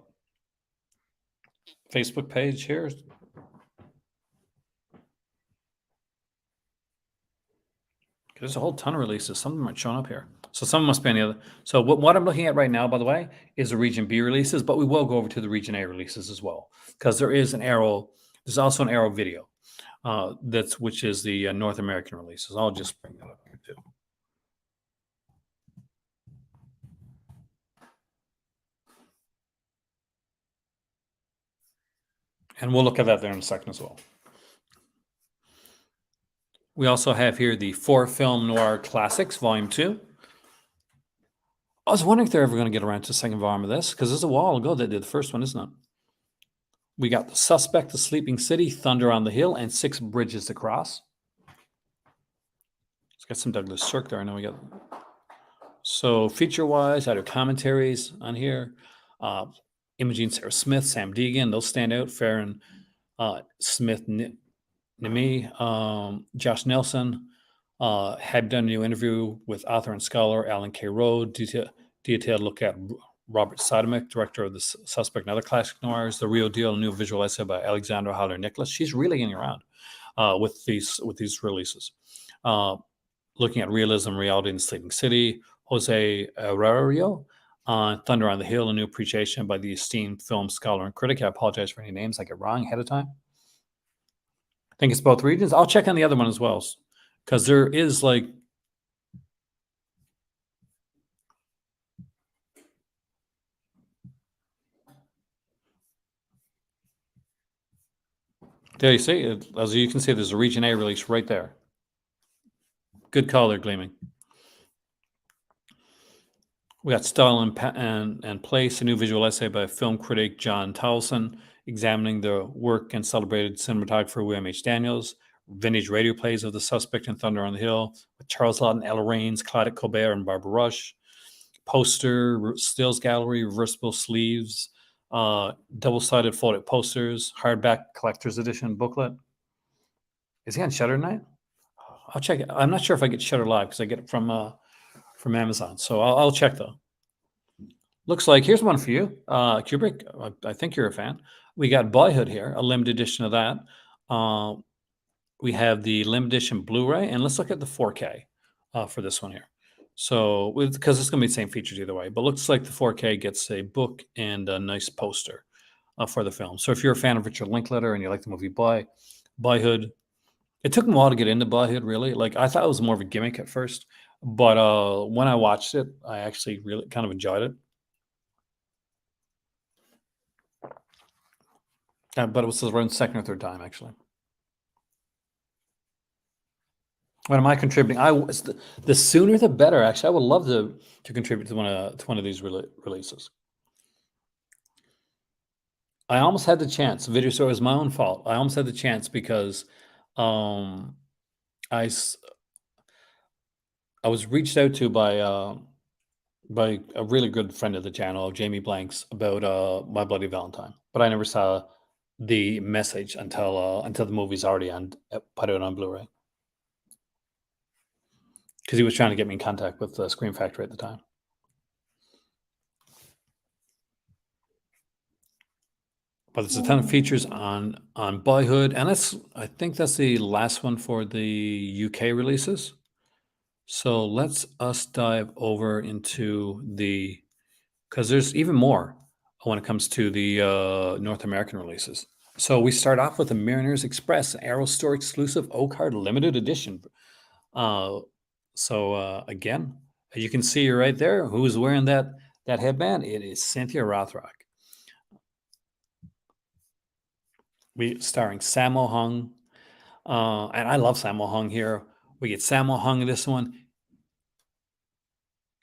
Facebook page here. There's a whole ton of releases. Some of them aren't showing up here. So some must be on the other. So what I'm looking at right now, by the way, is the region B releases, but we will go over to the region A releases as well. Because there's also an Arrow video. Which is the North American releases. I'll just bring that up here too. And we'll look at that there in a second as well. We also have here the 4-film noir classics, volume 2. I was wondering if they're ever going to get around to the second volume of this, because it's a while ago they did the first one, isn't it? We got The Suspect, The Sleeping City, Thunder on the Hill, and Six Bridges to Cross. It's got some Douglas Sirk there. I know we got. So feature-wise, either commentaries on here, Imogene Sarah Smith, Sam Deegan, those stand out. Farron Smith, Nimi, Josh Nelson had done a new interview with author and scholar Alan K. Rowe, detailed look at Robert Sodomick, director of The Suspect and Other Classic Noirs, The Real Deal, a new visual essay by Alexandra Haller Nicholas. She's really getting around with these releases. Looking at realism, reality in the Sleeping City, Jose Arroyo on Thunder on the Hill, a new appreciation by the esteemed film scholar and critic. I apologize for any names I get wrong ahead of time. I think it's both regions. I'll check on the other one as well, because there is like. There you see, as you can see, there's a region A release right there. Good color gleaming. We got Style and Place, a new visual essay by film critic John Towson, examining the work and celebrated cinematographer William H. Daniels. Vintage radio plays of The Suspect and Thunder on the Hill with Charles Lawton, Ella Raines, Claudette Colbert, and Barbara Rush. Poster, stills gallery, reversible sleeves, double-sided folded posters, hardback collector's edition booklet. Is he on Shutter tonight? I'll check it. I'm not sure if I get Shutter Live because I get it from Amazon. So I'll check though. Looks like here's one for you, Kubrick. I think you're a fan. We got Boyhood here, a limited edition of that. We have the limited edition Blu-ray, and let's look at the 4K for this one here. So because it's going to be the same features either way, but looks like the 4K gets a book and a nice poster for the film. So if you're a fan of Richard Linklater and you like the movie Boyhood, it took me a while to get into Boyhood, really. Like, I thought it was more of a gimmick at first, but when I watched it, I actually really kind of enjoyed it. But it was around second or third time, actually. What am I contributing? The sooner the better. Actually, I would love to contribute to one of these releases. I almost had the chance. The video store was my own fault. I almost had the chance because I was reached out to by a really good friend of the channel, Jamie Blanks, about My Bloody Valentine, but I never saw the message until the movie's already put out on Blu-ray, because he was trying to get me in contact with Scream Factory at the time. But there's a ton of features on Boyhood, and I think that's the last one for the UK releases. So let's dive over into because there's even more when it comes to the North American releases. So we start off with the Mariners Express Aero Store exclusive O card limited edition. Uh, again, you can see right there who's wearing that headband. It is Cynthia Rothrock. We starring Sammo Hung, and I love Sammo Hung here. We get Sammo Hung in this one,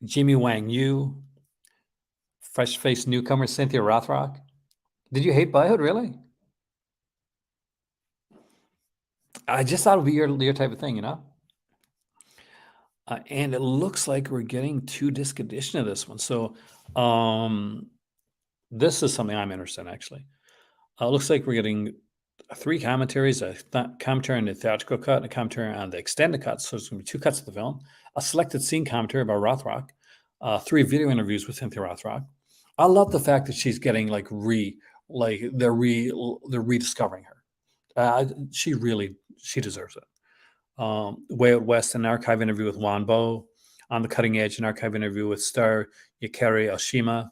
Jimmy Wang Yu, fresh faced newcomer Cynthia Rothrock. Did you hate Boyhood? Really? I just thought it would be your type of thing, you know. And it looks like we're getting two disc edition of this one. So um, this is something I'm interested in actually. It looks like we're getting three commentaries: commentary on the theatrical cut, and a commentary on the extended cut. So it's going to be two cuts of the film, a selected scene commentary by Rothrock, three video interviews with Cynthia Rothrock. I love the fact that she's getting they're rediscovering her. She deserves it. Way Out West, an archive interview with Juan Bo. On the Cutting Edge, an archive interview with star Yukari Oshima.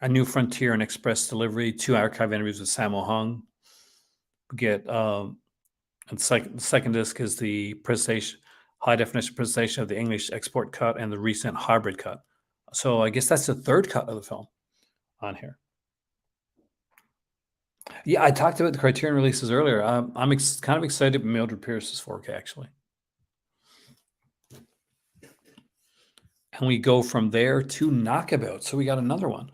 A New Frontier and Express Delivery, two archive interviews with Sammo Hung. We get and the second disc is the presentation, high definition presentation of the English export cut and the recent hybrid cut. So I guess that's the third cut of the film on here. Yeah, I talked about the Criterion releases earlier. I'm kind of excited about Mildred Pierce's 4K actually. And we go from there to Knockabout. So we got another one.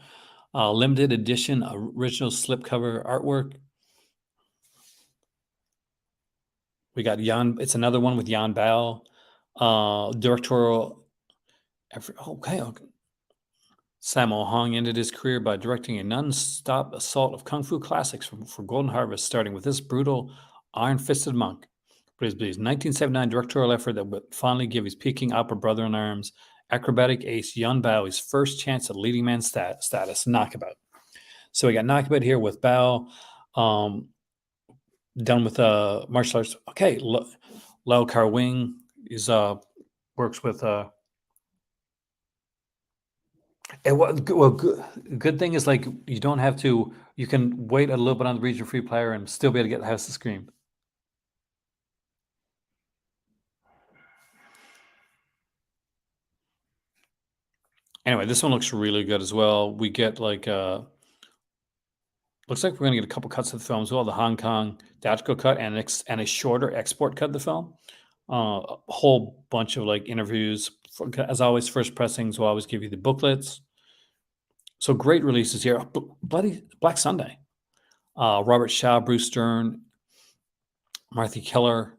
Limited edition, original slipcover artwork. We got it's another one with Jan Bao. Directorial effort. Okay. Sammo Hung ended his career by directing a non-stop assault of kung fu classics for Golden Harvest, starting with this brutal, iron-fisted monk. But it was his 1979 directorial effort that would finally give his Peking opera brother-in-arms, acrobatic ace Yun Bao, his first chance at leading man status, Knockabout. So we got Knockabout here with Bao, done with martial arts. Okay, Lau Kar Wing is works with good thing is like you don't have to. You can wait a little bit on the region free player and still be able to get the House of Scream. Anyway, this one looks really good as well. We get like looks like we're gonna get a couple cuts of the film as well. The Hong Kong theatrical cut and a shorter export cut of the film. A whole bunch of like interviews. As always, first pressings will always give you the booklets. So great releases here. Bloody Black Sunday. Robert Shaw, Bruce Stern, Martha Keller.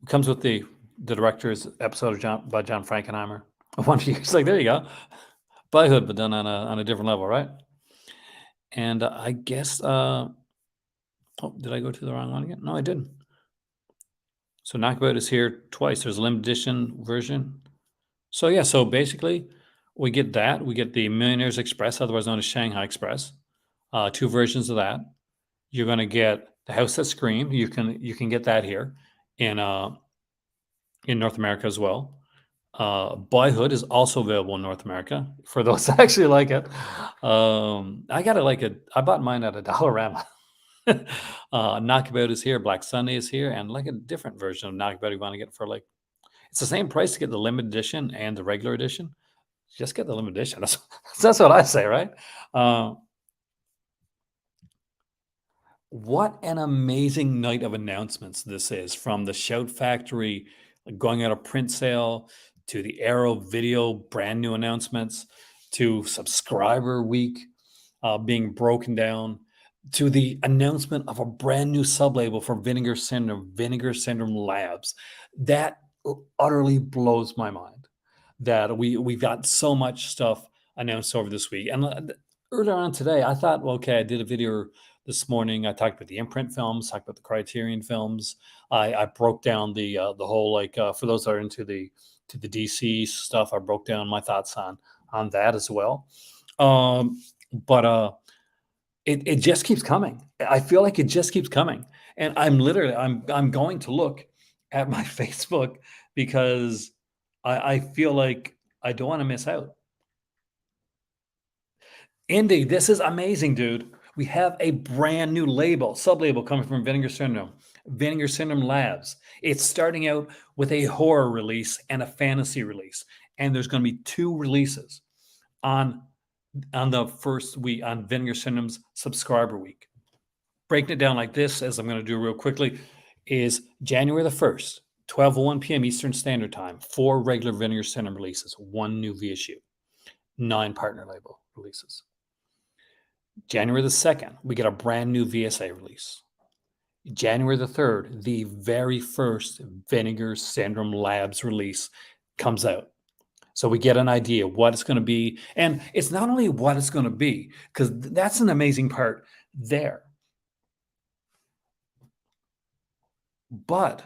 It comes with the director's episode of by John Frankenheimer. One of years, like there you go. Boyhood, but done on a different level, right? And I guess oh, did I go to the wrong one again? No, I didn't. So Knockabout is here twice. There's a limited edition version. So yeah, so basically we get that. We get the Millionaires Express, otherwise known as Shanghai Express. Two versions of that. You're going to get the House That Screamed. You can get that here in North America as well. Boyhood is also available in North America for those that actually like it. I got it I bought mine at a Dollarama. Knockabout is here, Black Sunday is here, and like a different version of Knockabout you want to get for like it's the same price to get the limited edition and the regular edition. Just get the limited edition. That's what I say, right? What an amazing night of announcements this is, from the Shout Factory going out of print sale to the Arrow Video brand new announcements to Subscriber Week being broken down to the announcement of a brand new sublabel for Vinegar Syndrome Labs. That utterly blows my mind that we've got so much stuff announced over this week. And earlier on today, I thought, well, okay, I did a video this morning. I talked about the imprint films, talked about the Criterion films. I broke down the whole for those that are into the DC stuff. I broke down my thoughts on that as well. But it just keeps coming. I feel like it just keeps coming, and I'm going to look at my Facebook because I feel like I don't want to miss out. Indy, this is amazing, dude. We have a brand new label, sub-label coming from Vinegar Syndrome, Vinegar Syndrome Labs. It's starting out with a horror release and a fantasy release, and there's going to be two releases on the first week on Vinegar Syndrome's subscriber week. Breaking it down like this, as I'm going to do real quickly, is January the 1st, 12:01 p.m. Eastern Standard Time, 4 regular Vinegar Syndrome releases, 1 new VSU, 9 partner label releases. January the 2nd, we get a brand new VSA release. January the 3rd, the very first Vinegar Syndrome Labs release comes out. So we get an idea what it's going to be. And it's not only what it's going to be, because that's an amazing part there, but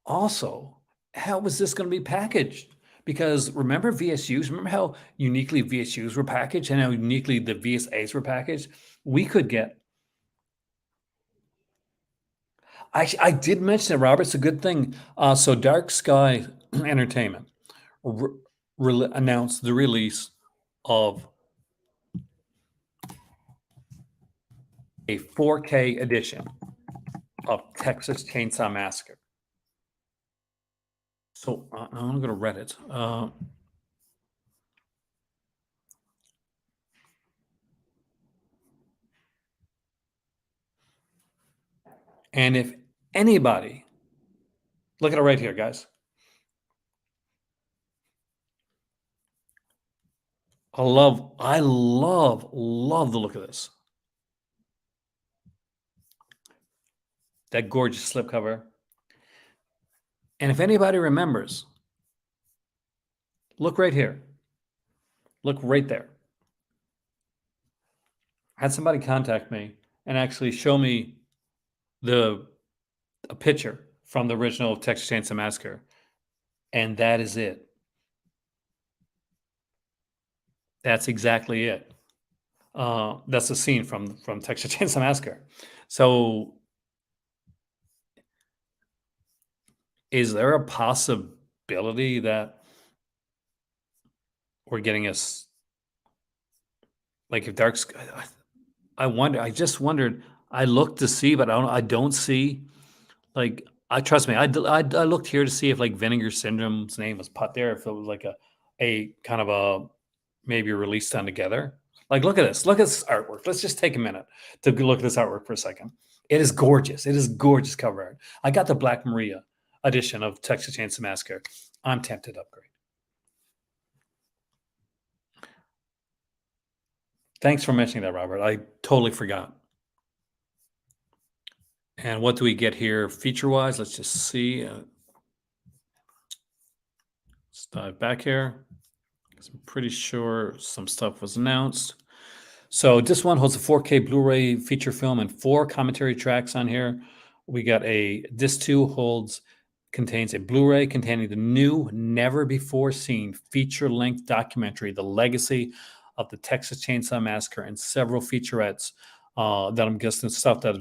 also how is this going to be packaged? Because remember VSUs, remember how uniquely VSUs were packaged and how uniquely the VSAs were packaged? We could get I did mention it, Robert. It's a good thing. So Dark Sky Entertainment announced the release of a 4K edition of Texas Chainsaw Massacre. So I'm going to Reddit. And if anybody, look at it right here, guys. I love the look of this. That gorgeous slipcover. And if anybody remembers, look right here. Look right there. I had somebody contact me and actually show me a picture from the original Texas Chainsaw Massacre, and that is it. That's exactly it. That's a scene from Texas Chainsaw Massacre. So, is there a possibility that we're getting us like if Dark Sky? I wonder. I just wondered. I looked to see, but I don't see. Like, I trust me. I looked here to see if like Vinegar Syndrome's name was put there. If it was like a kind of a maybe a release done together. Like, look at this. Look at this artwork. Let's just take a minute to look at this artwork for a second. It is gorgeous. It is gorgeous cover art. I got the Black Maria edition of Texas Chainsaw Massacre. I'm tempted to upgrade. Thanks for mentioning that, Robert. I totally forgot. And what do we get here feature-wise? Let's just see. Let's dive back here. I'm pretty sure some stuff was announced. So this one holds a 4K Blu-ray feature film and 4 commentary tracks on here. We got this too contains a Blu-ray containing the new, never before seen feature-length documentary, The Legacy of the Texas Chainsaw Massacre, and several featurettes that I'm guessing stuff that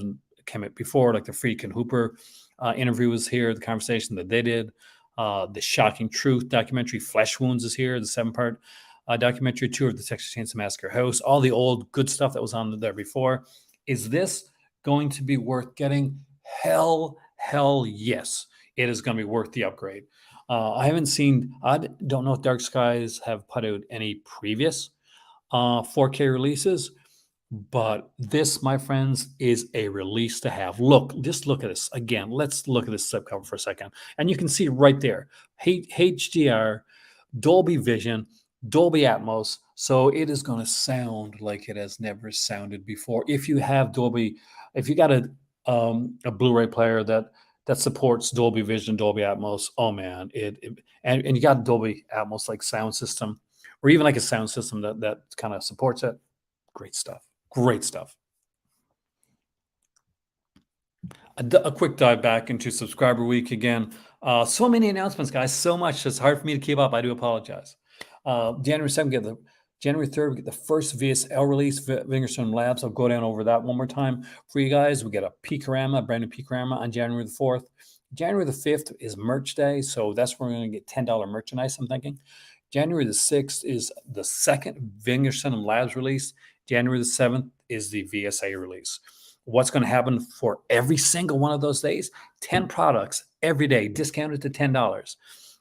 came out before, like the Friedkin Hooper interview was here, the conversation that they did. The Shocking Truth documentary, Flesh Wounds, is here, the 7-part documentary tour of the Texas Chainsaw Massacre house, all the old good stuff that was on there before. Is this going to be worth getting? Hell yes. It is going to be worth the upgrade. I don't know if Dark Skies have put out any previous 4K releases, but this, my friends, is a release to have. Just look at this again. Let's look at this slipcover for a second. And you can see right there, HDR, Dolby Vision, Dolby Atmos. So it is going to sound like it has never sounded before. If you have Dolby, if you got a Blu-ray player that supports Dolby Vision, Dolby Atmos, oh man, and you got Dolby Atmos like sound system, or even like a sound system that kind of supports it. Great stuff. Great stuff. A quick dive back into subscriber week again. So many announcements, guys. So much. It's hard for me to keep up. I do apologize. January 2nd, January 3rd, we get the first VSL release, Vinegar Syndrome Labs. I'll go down over that one more time for you guys. We get a Peakorama, a brand new Peakorama on January the 4th. January the 5th is merch day, so that's where we're going to get $10 merchandise, I'm thinking. January the 6th is the second Vinegar Syndrome Labs release. January the 7th is the VSA release. What's going to happen for every single one of those days? 10 products every day, discounted to $10.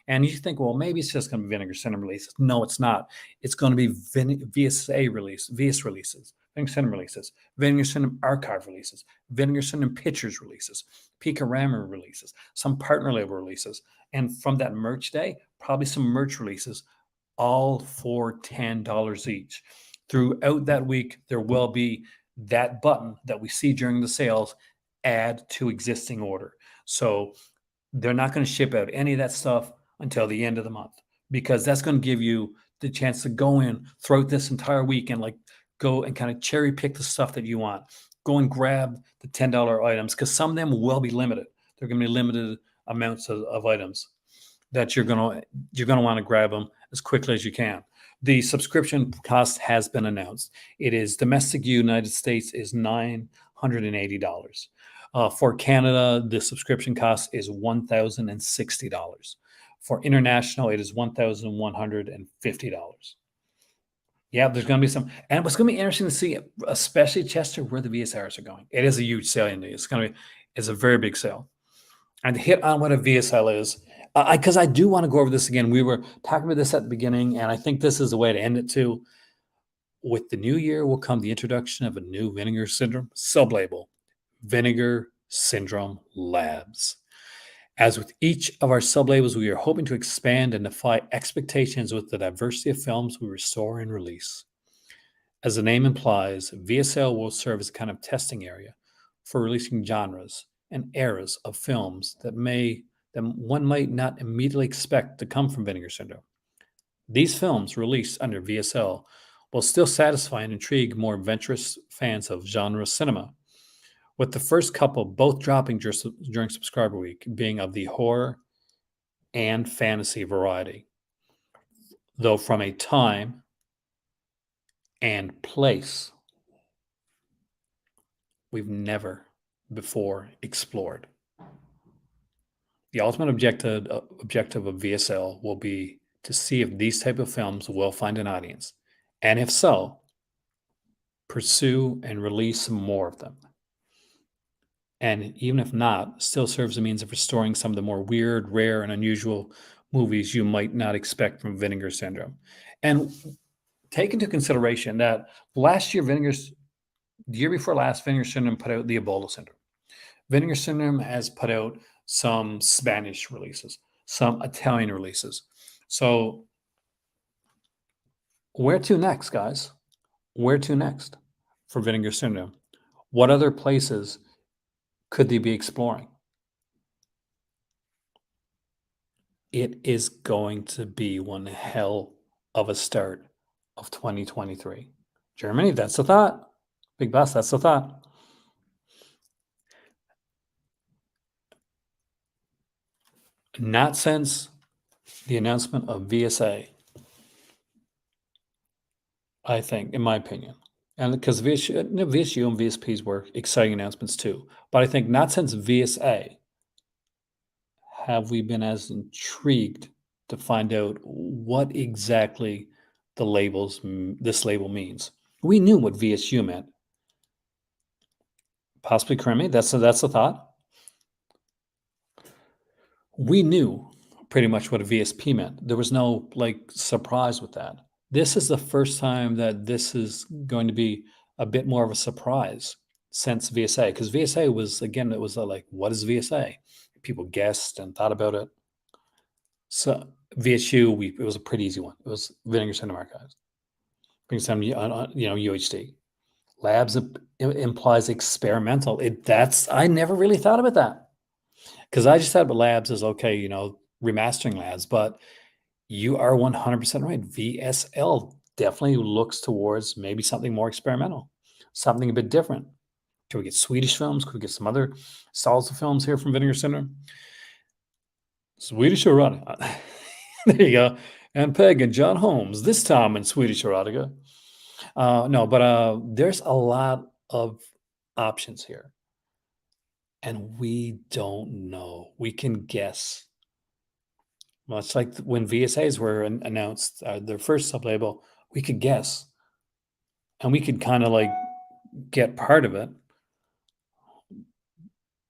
And you think, well, maybe it's just going to be Vinegar Syndrome releases. No, it's not. It's going to be VSA release, VS releases, Vinegar Syndrome releases, Vinegar Syndrome archive releases, Vinegar Syndrome pictures releases, Picorama releases, some partner label releases. And from that merch day, probably some merch releases, all for $10 each. Throughout that week, there will be that button that we see during the sales, add to existing order. So they're not going to ship out any of that stuff until the end of the month, because that's going to give you the chance to go in throughout this entire week and like go and kind of cherry pick the stuff that you want. Go and grab the $10 items, because some of them will be limited. They're going to be limited amounts of items that you're gonna want to grab them as quickly as you can. The subscription cost has been announced. It is domestic United States is $980. For Canada, the subscription cost is $1,060. For international, it is $1,150. Yeah, there's going to be some, and what's going to be interesting to see, especially Chester, where the VSRs are going. It is a huge sale indeed. It's a very big sale. And to hit on what a VSL is, because I do want to go over this again. We were talking about this at the beginning, and I think this is the way to end it too. With the new year will come the introduction of a new Vinegar Syndrome sublabel, Vinegar Syndrome Labs. As with each of our sublabels, we are hoping to expand and defy expectations with the diversity of films we restore and release. As the name implies, VSL will serve as a kind of testing area for releasing genres and eras of films that one might not immediately expect to come from Vinegar Syndrome. These films, released under VSL, will still satisfy and intrigue more adventurous fans of genre cinema, with the first couple both dropping during Subscriber Week being of the horror and fantasy variety, though from a time and place we've never before explored. The ultimate objective of VSL will be to see if these type of films will find an audience, and if so, pursue and release more of them. And even if not, still serves a means of restoring some of the more weird, rare, and unusual movies you might not expect from Vinegar Syndrome. And take into consideration that the year before last, Vinegar Syndrome put out the Ebola Syndrome. Vinegar Syndrome has put out some Spanish releases, some Italian releases. So where to next, guys? Where to next for Vinegar Syndrome? What other places could they be exploring? It is going to be one hell of a start of 2023. Germany, that's the thought. Big Boss, that's the thought. Not since the announcement of VSA, I think, in my opinion. And because VSU and VSPs were exciting announcements too. But I think not since VSA have we been as intrigued to find out what exactly this label means. We knew what VSU meant. Possibly Crimmy, that's the thought. We knew pretty much what a VSP meant. There was no surprise with that. This is the first time that this is going to be a bit more of a surprise since VSA, because VSA was, again, it was what is VSA? People guessed and thought about it. So VSU, it was a pretty easy one. It was Vinegar Syndrome Archives. Vinegar Syndrome, UHD. Labs implies experimental. I never really thought about that, because I just thought about labs as okay, remastering labs. But you are 100% right. VSL definitely looks towards maybe something more experimental, something a bit different. Can we get Swedish films? Could we get some other styles of films here from Vinegar Syndrome? Swedish erotica. There you go. And Peg and John Holmes, this time in Swedish erotica. No, but there's a lot of options here. And we don't know. We can guess. Much like when VSAs were announced, their first sublabel, we could guess and we could kind of like get part of it,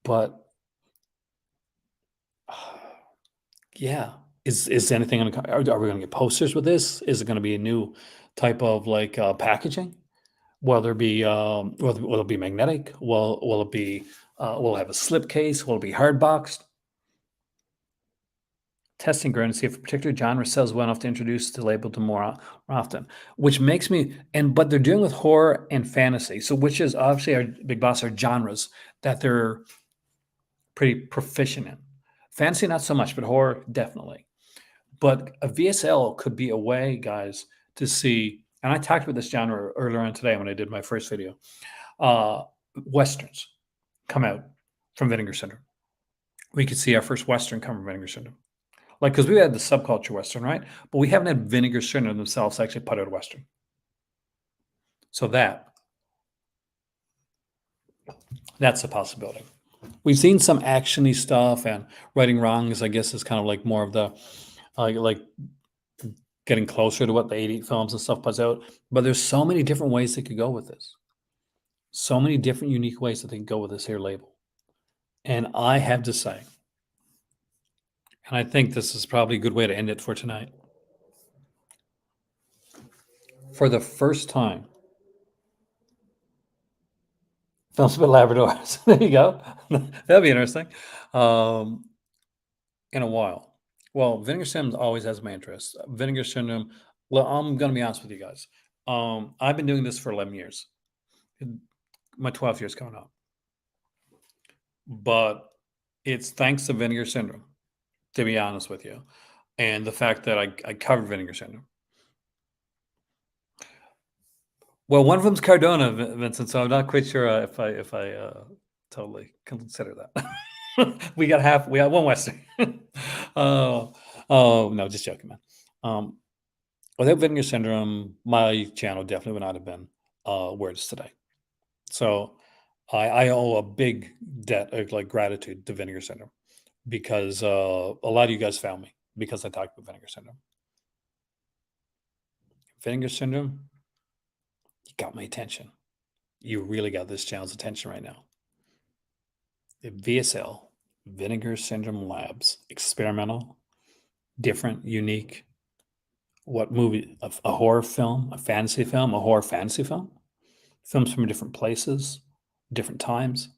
but yeah, is anything going to? Are we going to get posters with this? Is it going to be a new type of like packaging? Will it be magnetic? Will it be will it have a slip case? Will it be hard boxed? Testing ground to see if a particular genre sells well enough to introduce the label to more often, which makes me but they're doing with horror and fantasy, so which is obviously our big boss are genres that they're pretty proficient in. Fantasy, not so much, but horror, definitely. But a VSL could be a way, guys, to see. And I talked about this genre earlier on today when I did my first video. Uh, Westerns come out from Vinegar Syndrome. We could see our first Western come from Vinegar Syndrome. Like, because we had the subculture Western, right? But we haven't had Vinegar Syndrome themselves actually put out a Western. So that's a possibility. We've seen some actiony stuff and righting wrongs, I guess, is kind of like more of the like getting closer to what the 88 films and stuff puts out. But there's so many different ways they could go with this. So many different unique ways that they can go with this here label. And I have to say, and I think this is probably a good way to end it for tonight. For the first time, films about Labradors. There you go. That'd be interesting. Um, in a while. Well, Vinegar Syndrome always has my interest. Vinegar Syndrome. Well, I'm gonna be honest with you guys. I've been doing this for 11 years. My 12th year's coming up, but it's thanks to Vinegar Syndrome, to be honest with you, and the fact that I covered Vinegar Syndrome. Well, one of them's Cardona, Vincent. So I'm not quite sure if I totally consider that. We got one Western. Oh, oh no, just joking, man. Um, Without Vinegar Syndrome, my channel definitely would not have been where it is today. So I owe a big debt of like gratitude to Vinegar Syndrome because a lot of you guys found me because I talked about Vinegar Syndrome. Vinegar Syndrome, you got my attention. You really got this channel's attention right now. VSL, Vinegar Syndrome Labs, experimental, different, unique. What movie? A horror film, a fantasy film, a horror fantasy film? Films from different places, different times.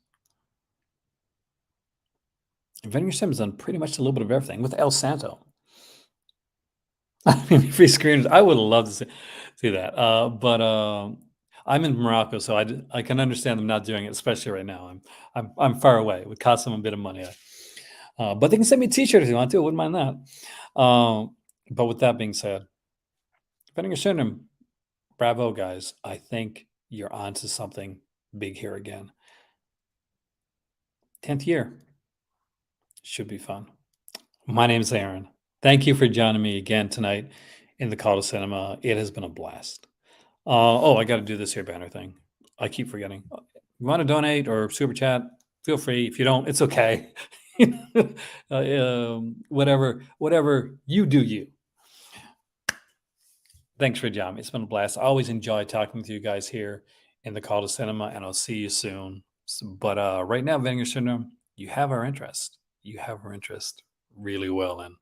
Vinegar Syndrome's done pretty much a little bit of everything with El Santo. I mean, free screeners. I would love to see that. But I'm in Morocco, so I can understand them not doing it, especially right now. I'm far away. It would cost them a bit of money. But they can send me a T-shirt if they want to. I wouldn't mind that. But with that being said, Vinegar Syndrome, bravo, guys. I think you're onto something big here again. 10th year should be fun. My name's Aaron. Thank you for joining me again tonight in the Call to Cinema. It has been a blast. Oh, I got to do this here banner thing. I keep forgetting. You want to donate or super chat? Feel free. If you don't, it's okay. Whatever you do, you. Thanks for joining me. It's been a blast. I always enjoy talking with you guys here in the Call to Cinema, and I'll see you soon. But right now, Vinegar Syndrome, you have our interest. You have our interest really well. And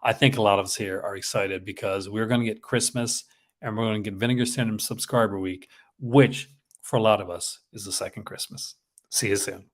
I think a lot of us here are excited because we're going to get Christmas and we're going to get Vinegar Syndrome Subscriber Week, which for a lot of us is the second Christmas. See you soon.